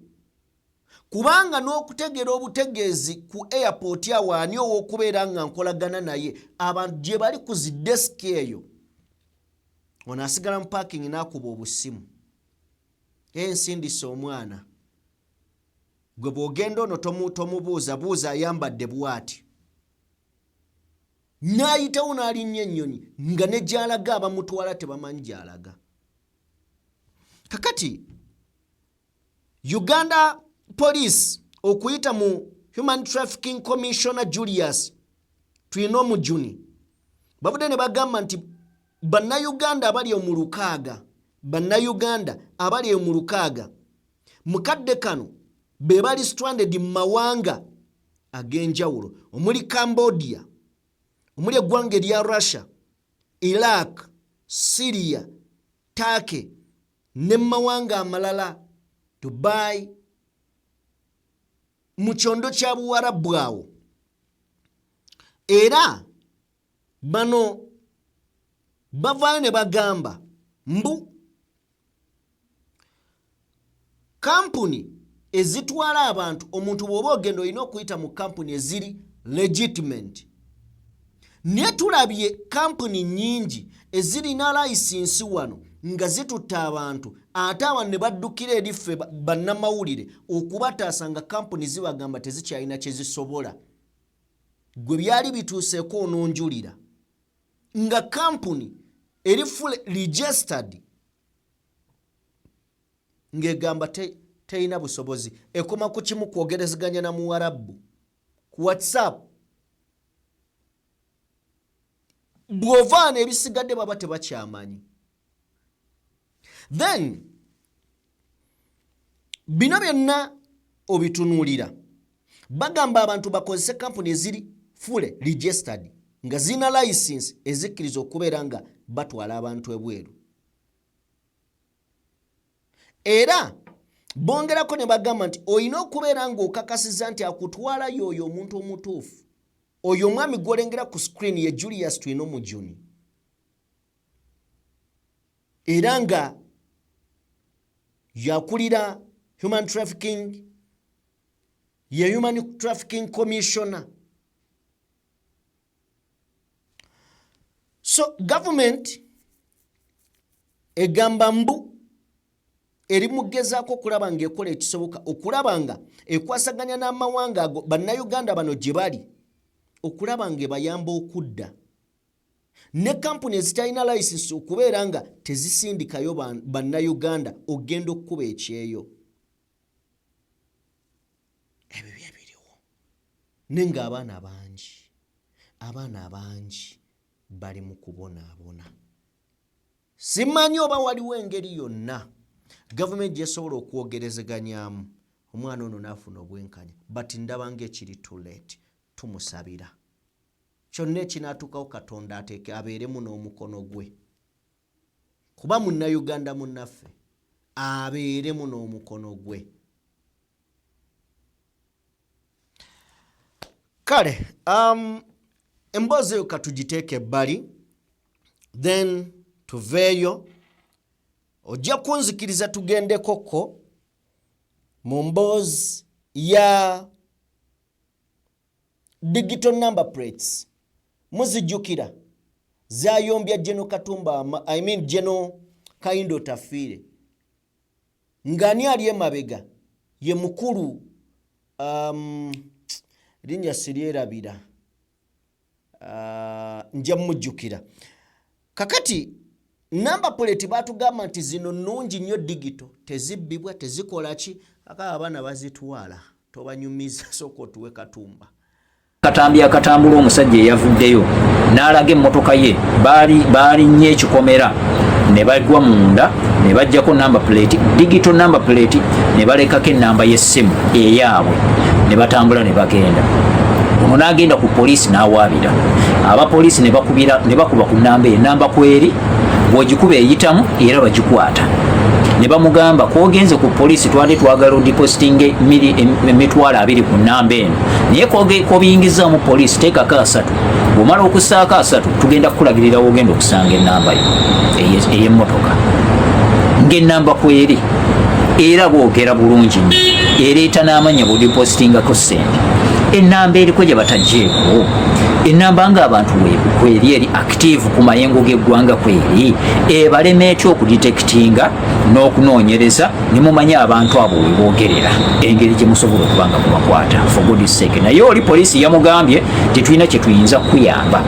Kubanga n'okutegera obutegeezi ku airport awo ani ow'okubeera nga nkolagana naye abantu gye bali ku zi desk eyo, ono asigala mu parking n'akuba obusimu. Ensindisa omwana gwe bw'ogenda ono tomubuuza buuza ayambadde bw'ati. N'ayitawo n'alinnya ennyonyi nga ne gy'alaga abamutwala tebamanyi gy'alaga. Kakati Uganda Police okuyita mu Human Trafficking Commissioner Julius Twino Omujuni bavudde ne bagamba nti bannayuganda abali mu lukaaga, bannayuganda abali mu lukaaga mukadde kano be bali stranded mu mawanga ag'enjawulo omuli Cambodia, omuli eggwanga erya Russia, Iraq, Syria, Turkey ne mawanga amalala, Dubai, mu kyondo kya Buwarabu awo. Era bano bavaayo ne bagamba mbu kampuni ezitwala abantu, omuntu bw'oba ogenda olina okuyita mu kampuni eziri legitimate. Naye tulabye kampuni nnyingi ezirina layisinsi wano nga zitutta abantu ate abantu ne baddukira eri ffe bannamawulire okubataasa nga kampuni zibagamba tezikyalina kye zisobola. Gwe byali bituuseeko ononjulira nga kampuni eri full registered ng'egamba terina busobozi, ekoma ku kimu kwogerezeganya na Muwarabu ku WhatsApp. Bw'ovaana ebisigadde baba tebakyamanyi. Then bino byonna obitunuulira bagamba abantu bakozese kampuni eziri full registered nga zina license ezikkiriza okubeera nga batwala abantu ebweru. Era bongerako ne bagamba nti olina okubeera ng'okakasiza nti akutwala y'oyo omuntu omutuufu. Oyo omwami gw'olengera ku screen ye Julius Twino Mujuni. Era nga yakulira human trafficking, ye human trafficking commissioner. So government egamba mbu eri mugezaako okulaba ng'ekola ekisoboka okulaba nga ekwasaganya n'amawanga ago bannayuganda bano gye bali okulaba ng'ebayamba okudda. Ne kampuni ezitalina license okubeera nga tezisindikayo bannayuganda ogenda okkuba ekyeyo. Ebyo bye biriwo. Ne ng'abaana bangi bali mu kubonaabona. Simanyi oba waliwo engeri yonna gavumenti gyesobola okwogerezeganyaamu omwana ono n'afuna obwenkanya, but ndaba ng'ekiri too late. Tumusabira kyonna ekinaatukawo Katonda ateeke abeeremu n'omukono gwe, kuba munnayuganda munnaffe abeeremu n'omukono gwe. Kale emboozi eyo katugiteeke ebbali, then tuveeyo. Ojja kunzikiriza tugendekoko mu mboozi ya digital number plates. Muzijjukira zayombya General Katumba, General Kayindo Tafiire. Ngani ali emabega ye mukulu linnya siryerabira, nja mujjukira. Kakati number plate batugamba nti zino nnungi nnyo digital, tezibbibwa, tezikola ki, aka abaana bazitwala, tobanyumiza soko tuwe Katumba. Katambi akatambula omusajja eyavuddeyo n'alaga emmotoka ye baali nnyo ekikomera ne bagwa munda ne bajjako number plate, digital number plate, ne balekako ennamba y'essimu eyaabwe ne batambula ne bagenda. Ono n'agenda ku poliisi n'awaabira. Abapoliisi ne bakuba ku nnamba enamba kweri bw'ogikuba eyitamu era bagikwata. Ne bamugamba kwogenze ku poliisi twali twagala odipositinga $20,000 ku nnamba eno, naye kobiyingiza mu poliisi teekako 3. Bw'omala okussaako 3 tugenda kukulagirira wogenda okusanga ennamba yo ey'emmotoka ng'ennamba kweri, era bwogera bulungi nnyo ereeta n'amanya bw'odipositingako ssente. Ennamba eriko gye bataggyeeko, ennamba ng'abantu kweri eri active ku mayengo g'eggwanga kweri ebalema etya okuditektinga n'okunoonyereza ne mumanya abantu abo we boogerera engeri gye musobola okuba nga mubakwata for goodness sake. Naye oli poliisi yamugambye tetulina kye tuyinza kukuyamba,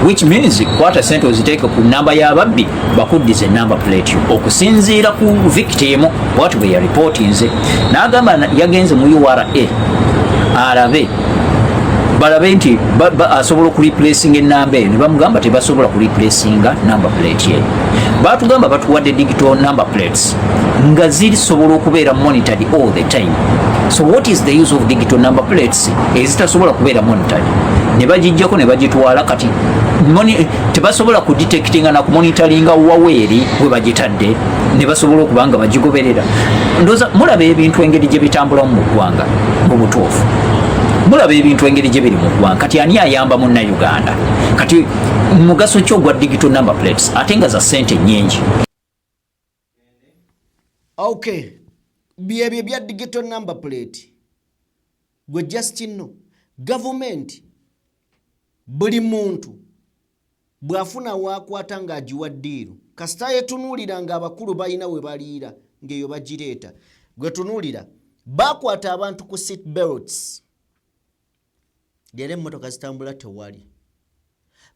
which means kwata sente oziteeke ku nnamba y'ababbi bakuddize number plate okusinziira ku victim bwati bwe yaripootinze. N'agamba yagenze mu URA balabe nti asobola okureplacinga ennamba eyo, ne bamugamba tebasobola kureplacinga number plate ye. Batugamba batuwadde digital number plates nga zirisobola okubeera monitored all the time. So what is the use of digital number plates ezitasobola kubeera monitored? Ne bagijjako ne bagitwala, kati tebasobola kudetectinga na kumonitoringa waweeri we bagitadde, ne basobola okuba nga bagigoberera. Ndowooza mulaba ebintu engeri gye bitambulamu mu ggwanga mu butuufu. Mulaba ebintu engeri gye biri mu ggwanga. Kati ani ayamba munnayuganda? Kati mugaso ki ogwa digital number plates ate nga za ssente nnyingi? Okay, byebyo bya digital number plate gwe just no government buli muntu bw'afuna waakwata ng'agiwa ddiiru kasita yetunuulira ng'abakulu balina we baliira ng'eyo bagireeta gwe tunuulira bakwata abantu ku seat belts leero emmotoka zitambula tewali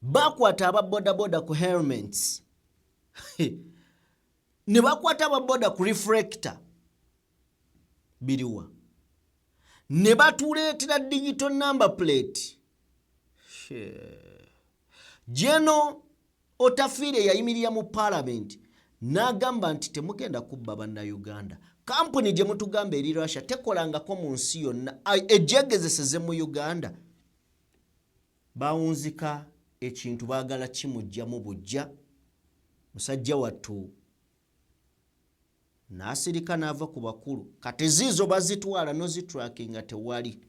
bakwata ababodaboda ku helmets ne bakwata ababoda ku reflector biriwa ne batuleetera digital number plate Jeno Otafiire yayimirira mu parliament n'agamba nti temugenda kubba bannayuganda kampuni gye mutugamba eri Russia tekolangako mu nsi yonna ejegezeseze mu Uganda bawunzika ekintu baagala kimujjamu bujja musajja wattu n'asirika n'ava ku bakulu kati ziizo bazitwala nozitrackinga tewali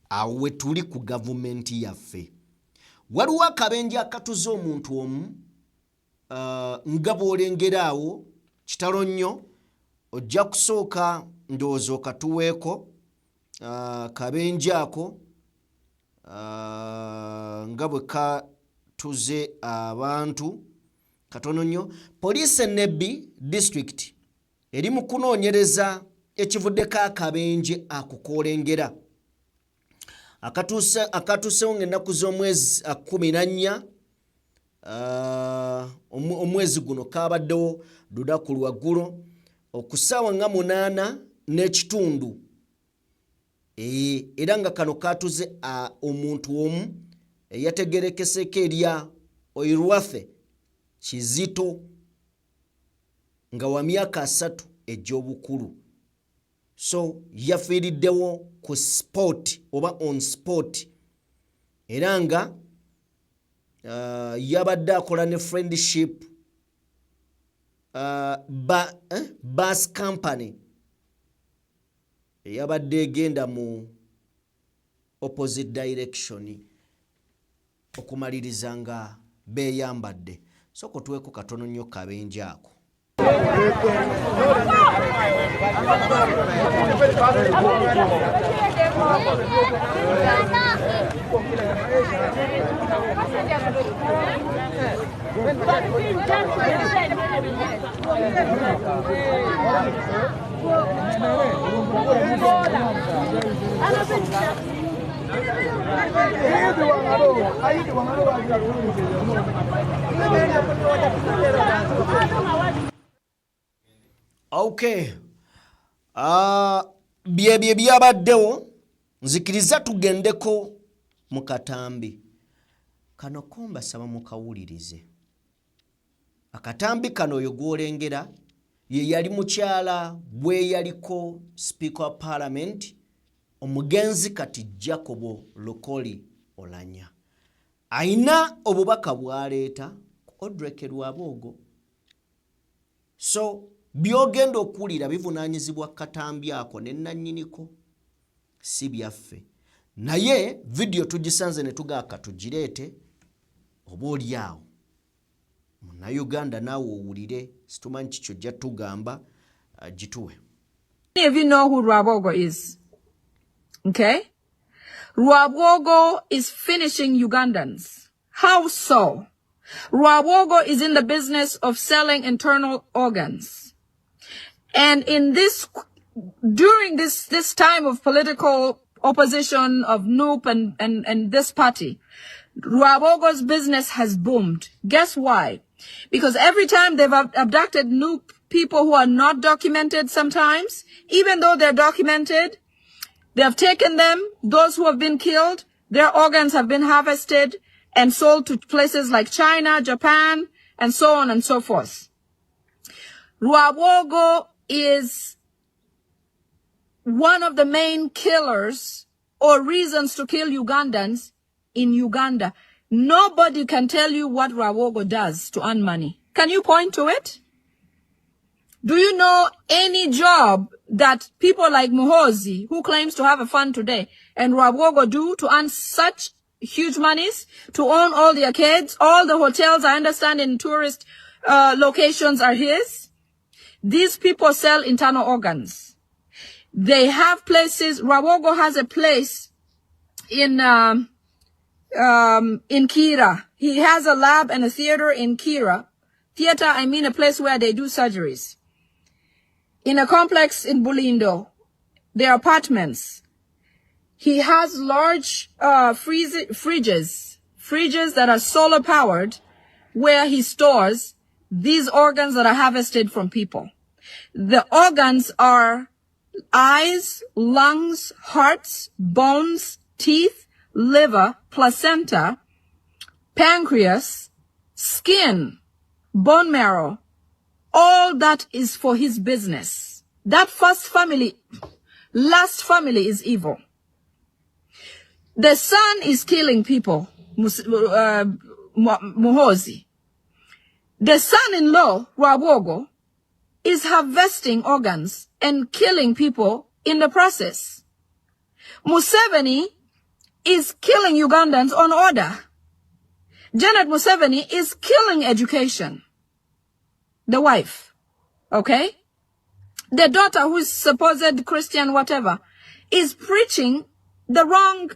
awo we tuli ku gavumenti yaffe waliwo akabenje akatuze omuntu omu nga bw'olengera awo kitalo nnyo ojja kusooka ndowooza okatuweeko kabenje ako nga bwe katuze abantu katono nnyo poliisi Nebbi district eri mu kunoonyereza ekivuddeko akabenje ako koolengera akatuusewo ng'ennaku z'omwezi 14 omwezi guno kaabaddewo lunaku lwaggulo okusaawa nga 8 n'ekitundu era nga kano katuze omuntu omu eyategerekeseko erya Oirwathe Kizito nga wa myaka 3 egy'obukulu so yafiiriddewo ku sport oba on sport era nga yabadde akola ne friendship bus company yabadde egenda mu opposite direction okumaliriza nga beeyambadde so kotuweko katono nnyo kabenje ako Okay. Byebye byabaddewo nzikiriza tugendeko mu katambi kano kombasaba mukawulirize akatambi kano oyo gw'olengera ye yali mukyala bwe yaliko Speaker wa Parliament omugenzi kati Jacobo Lokoli Olanya aina obubaka bwaleeta ku Odreke Lwaboogo so byogenda okuwulira bivunaanyizibwa katambi ako ne nannyiniko si byaffe naye video tugisanze ne tugaaka tugireete oba oli awo munnayuganda naawe owulire situmanyi kikyo jja tugamba gituwe. Many of you know who Lwaboogo is. Okay? Lwaboogo is finishing Ugandans. How so? Lwaboogo is in the business of selling internal organs. And in this, during this time of political opposition of NUP and this party, Lwaboogo's business has boomed. Guess why? Because every time they've abducted NUP people who are not documented sometimes, even though they're documented, they have taken them, those who have been killed, their organs have been harvested and sold to places like China, Japan, and so on and so forth. Lwaboogo is one of the main killers or reasons to kill Ugandans in Uganda. Nobody can tell you what Lwaboogo does to earn money. Can you point to it? Do you know any job that people like Muhoozi, who claims to have a fund today, and Lwaboogo do to earn such huge monies, to own all the arcades, all the hotels, I understand, in tourist locations are his? These people sell internal organs. They have places. Lwaboogo has a place in Kira. He has a lab and a theater in Kira Theater, I mean a place where they do surgeries. In a complex in Bulindo, their apartments, he has large fridges that are solar powered, where he stores these organs that are harvested from people. The organs are eyes, lungs, hearts, bones, teeth, liver, placenta, pancreas, skin, bone marrow. All that is for his business. That last family is evil. The son is killing people, Muhozi. The son-in-law, Rwabuogo, is harvesting organs and killing people in the process. Museveni is killing Ugandans on order. Janet Museveni is killing education. The wife, okay? The daughter, who's supposed Christian whatever, is preaching the wrong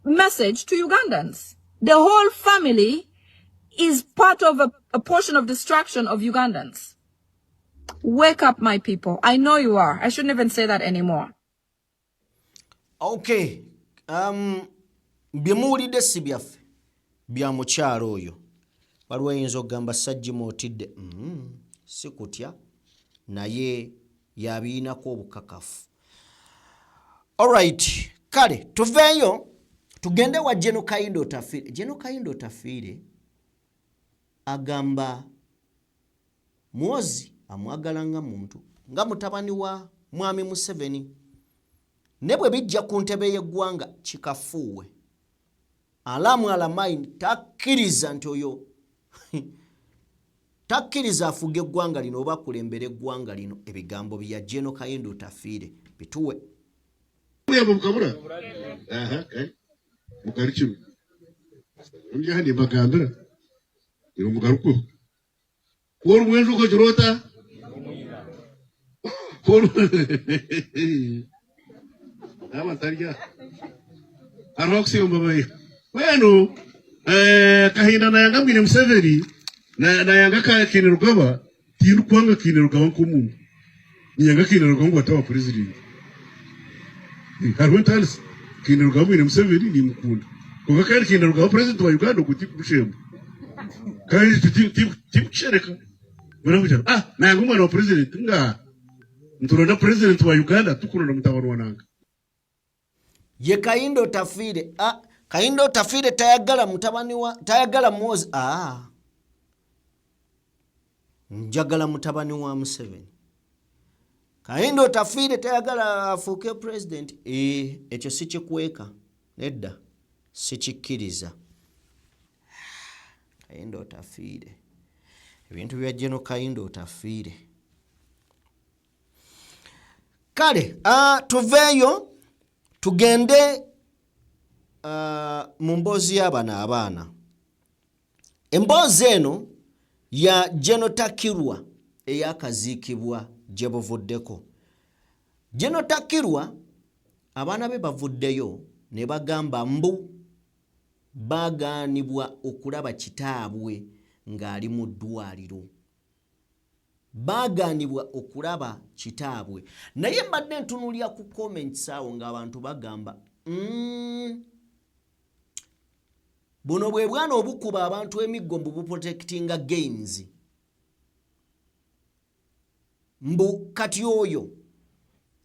message to Ugandans. The whole family is part of a portion of destruction of Ugandans. Wake up, my people. I know you are. I shouldn't even say that anymore. Okay. Byemuwulidde si byaffe bya mukyalo oyo. Waliwo ayinza okugamba Sajjima otidde. Si kutya. Naye yabiinako obukakafu. Alright. Kale, tuveeyo. Tugende wa General Kayindo Otafiire. General Kayindo Otafiire agamba Muhoozi amwagala nga muntu, nga mutabani wa Mwami Museveni. Ne bwe bijja ku ntebe y'eggwanga kikafuuwe. Alamu Alamaini takkiriza nti oyo takkiriza afuga eggwanga lino oba akulembera eggwanga lino. Ebigambo bya General Kayindo Otafiire bituwe. Mugari kino onja handi bagambira iro mugaruko por mwenzo ko jirota por ama tarja aroxi umbabai wenu kahina na yanga mine Museveni na yanga ka kinirugaba tiru kwanga kinirugaba kumu nyanga kinirugaba watawa president harwentals kinirugaba mine Museveni ni mkunda kwa kari kinirugaba president wa Uganda kutiku bushembu kari tipu shereka mwana na yanga mwana wa president nga nturonda president wa Uganda tukuronda mutawano wananga ye Kayindo Otafiire. Kayindo Otafiire tayagala mutabani wa tayagala Muhoozi. Njagala mutabani wa Museveni. Kayindo Otafiire tayagala afuuke president. Ekyo si kikweka. Nedda si kikkiriza. Kayindo Otafiire. Ebintu bya General Kayindo Otafiire. Kale, tuveeyo tugende mu mboozi y'abaana abaana. Emboozi eno ya General Takirwa eyakaziikibwa gye buvuddeko. General Takirwa abaana be bavuddeyo ne bagamba mbu bagaanibwa okulaba kitaabwe ng'ali mu ddwaliro. Bagaanibwa okulaba kitaabwe. Naye mbadde ntunuulira ku comments awo ng'abantu bagamba buno bwe bwana obukuba abantu emiggo mbu buprotectinga gains. Mbu kati oyo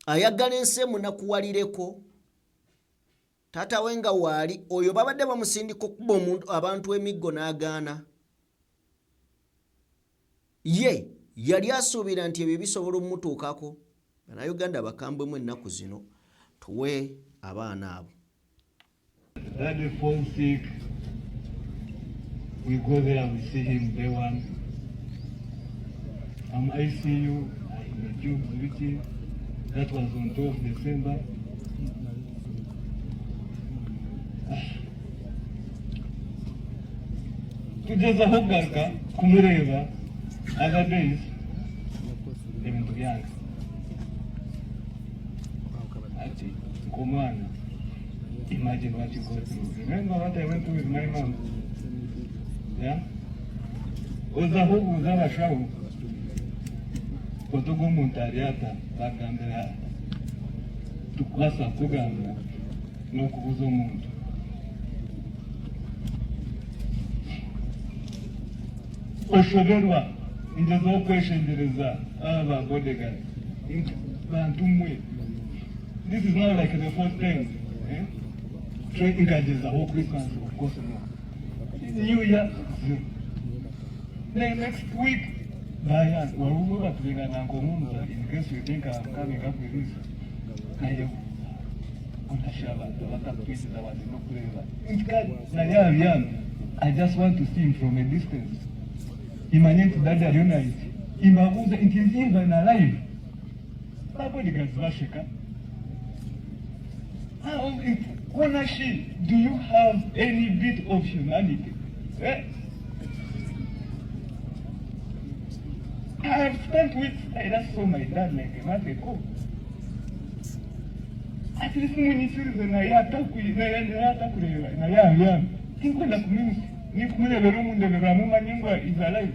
ayagala ensi emunakuwalireko taata we nga waali oyo babadde bamusindika okuba omuntu abantu emiggo n'agaana. Ye yali asuubira nti ebyo bisobola omutuukako. Bannayuganda bakambwemu ennaku zino tuwe abaana abo. Daddy falls sick. We go there and we see him day one. ICU, the tubes reaching. That was on 12th December. Tugeza hogaruka kumureba. Other days, ebintu byange. Kumwana. Imagine what you go through. Remember what I went through with my mom? Yeah? ozaho uzabashaho kotogo umuntu ariata bagambira tukwasa kugamba no kubuza umuntu oshoborwa ingezaho kweshengereza aba bodyguard bantu mwe. This is not like the first time. Try ingezaho Christmas, of course no. New Year, next week, Bayan, we're going to be in case you think I'm coming up with this. I just want to see him from a distance. Imagine that I realize Imabuza it is even alive. Nobody gets Vashika. Do you have any bit of humanity? I have spent weeks. I just saw my dad like a month ago. At least when he sees the Nayata, think when the community, if we have a room in the Ramuma is alive.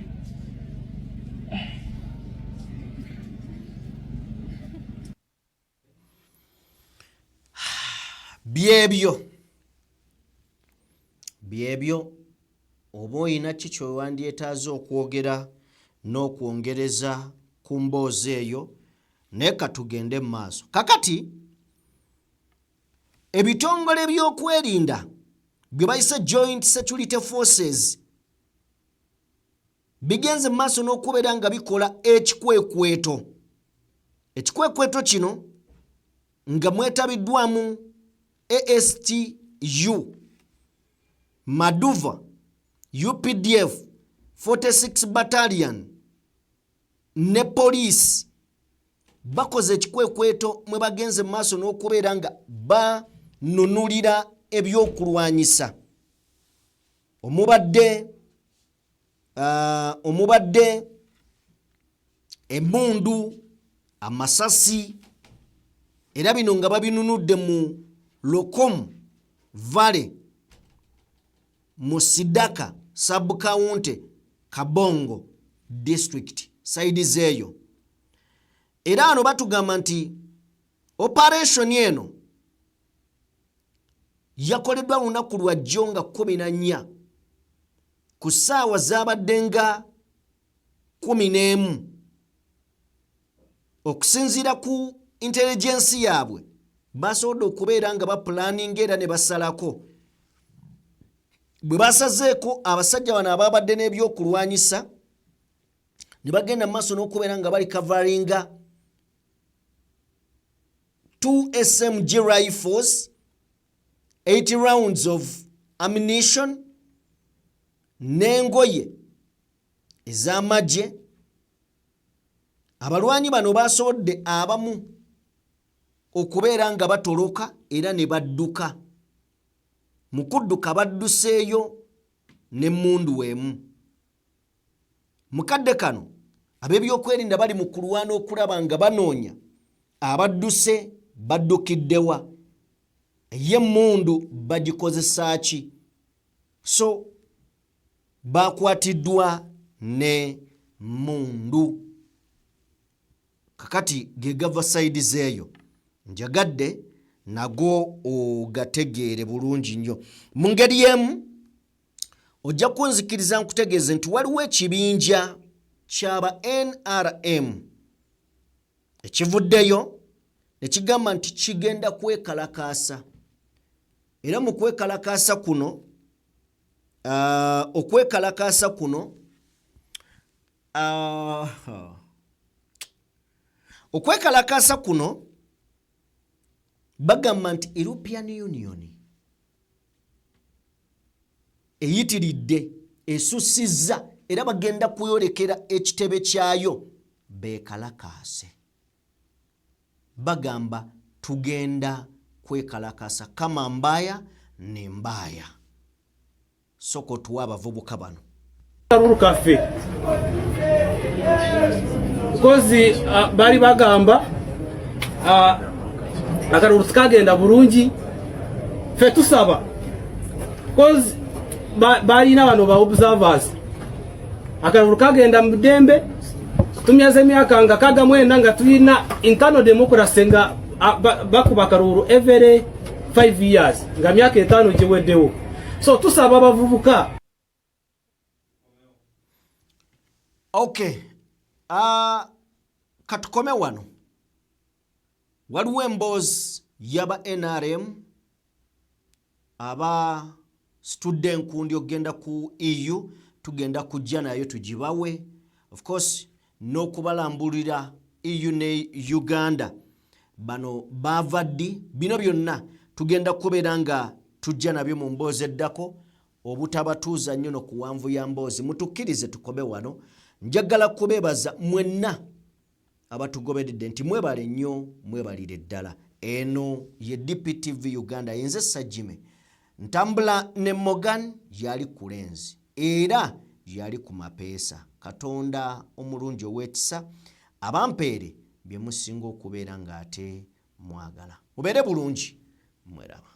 byebyo oba oyina ki kyewandyetaaza okwogera n'okwongereza ku mboozi eyo naye katugende mu maaso. Kakati ebitongole by'okwerinda bye bayise Joint Security Forces bigenze mu maaso n'okubeera nga bikola ekikwekweto. Ekikwekweto kino nga mwetabiddwamu ASTU, Maduva, UPDF, 46 Battalion ne police bakoze ekikwekweto mwe bagenze mu maaso n'okubeera nga banunulira ebyokulwanyisa omubadde emmundu, amasasi, era bino nga babinunudde mu Lokom Valley, Musidaka Sub-County, Kabongo District, side zeeyo. Era ano batugamba nti operation eno yakoleddwa lunaku lwa jjo nga 14 ku ssaawa zaabadde nga 11 okusinziira ku intelligence yaabwe. Basobodde okubeera nga bapulaninga era ne basalako bwe basazeeko abasajja bano ababadde n'ebyokulwanyisa ne bagenda mu maaso n'okubeera nga bali coveringa 2 SMG rifles, 80 rounds of ammunition n'engoye ez'amagye. Abalwanyi bano basobodde abamu okubeera nga batoloka era ne badduka. Mu kudduka badduseeyo n'emmundu emu. Mukadde kano ab'ebyokwerinda bali mu kulwana okulaba nga banoonya abadduse baddukiddewa, y'emmundu bagikozesa ki. So bakwatiddwa ne mundu. Kakati ge gava side zeeyo njagadde nago ogategeere bulungi nnyo. Mu ngeri y'emu ojja kunzikiriza nkutegeeze nti waliwo ekibinja ky'aba NRM ekivuddeyo ne kigamba nti kigenda kwekalakaasa. Era mu kwekalakaasa kuno okwekalakaasa kuno bagamba nti European Union eyitiridde esusizza era bagenda kuyolekera ekitebe kyayo bekalakaase. Bagamba tugenda kwekalakaasa kama mbaya ne mbaya. Soko tuwa abavubuka bano Cafe because bari bagamba akaruru kagenda burungi fe tusaba because bari n'abantu ba observers Akaravuru kagenda mu ddembe tumyaze emyaka nga kaga mwenda nga tulina internal democracy nga bakuba akaravuru every 5 years nga myaka 5 giweddewo. So tusaba abavubuka. Okay. Katukome wano. Waliwo emboozi yaba NRM aba student kundi ogenda ku EU tugenda kujja nayo tugibawe. Of course no kubalambulira EU ne Uganda bano bavaddi bino byonna tugenda kubeera nga tujja nabyo mu mboozi eddako obutabatuuza nnyo no kuwanvu ya mboozi. Mutukkirize tukobe wano. Njagala kubebaza mwenna abatugoberedde nti mwebale nnyo mwebalire ddala. Eno ye DPTV Uganda yenze Sajime. Ntambula ne Morgan yali kulenzi era yali ku mapeesa. Katonda omulungi ow'ekisa abampeere bye musinga okubeera ng'ate mwagala. Mubeere bulungi mweraba.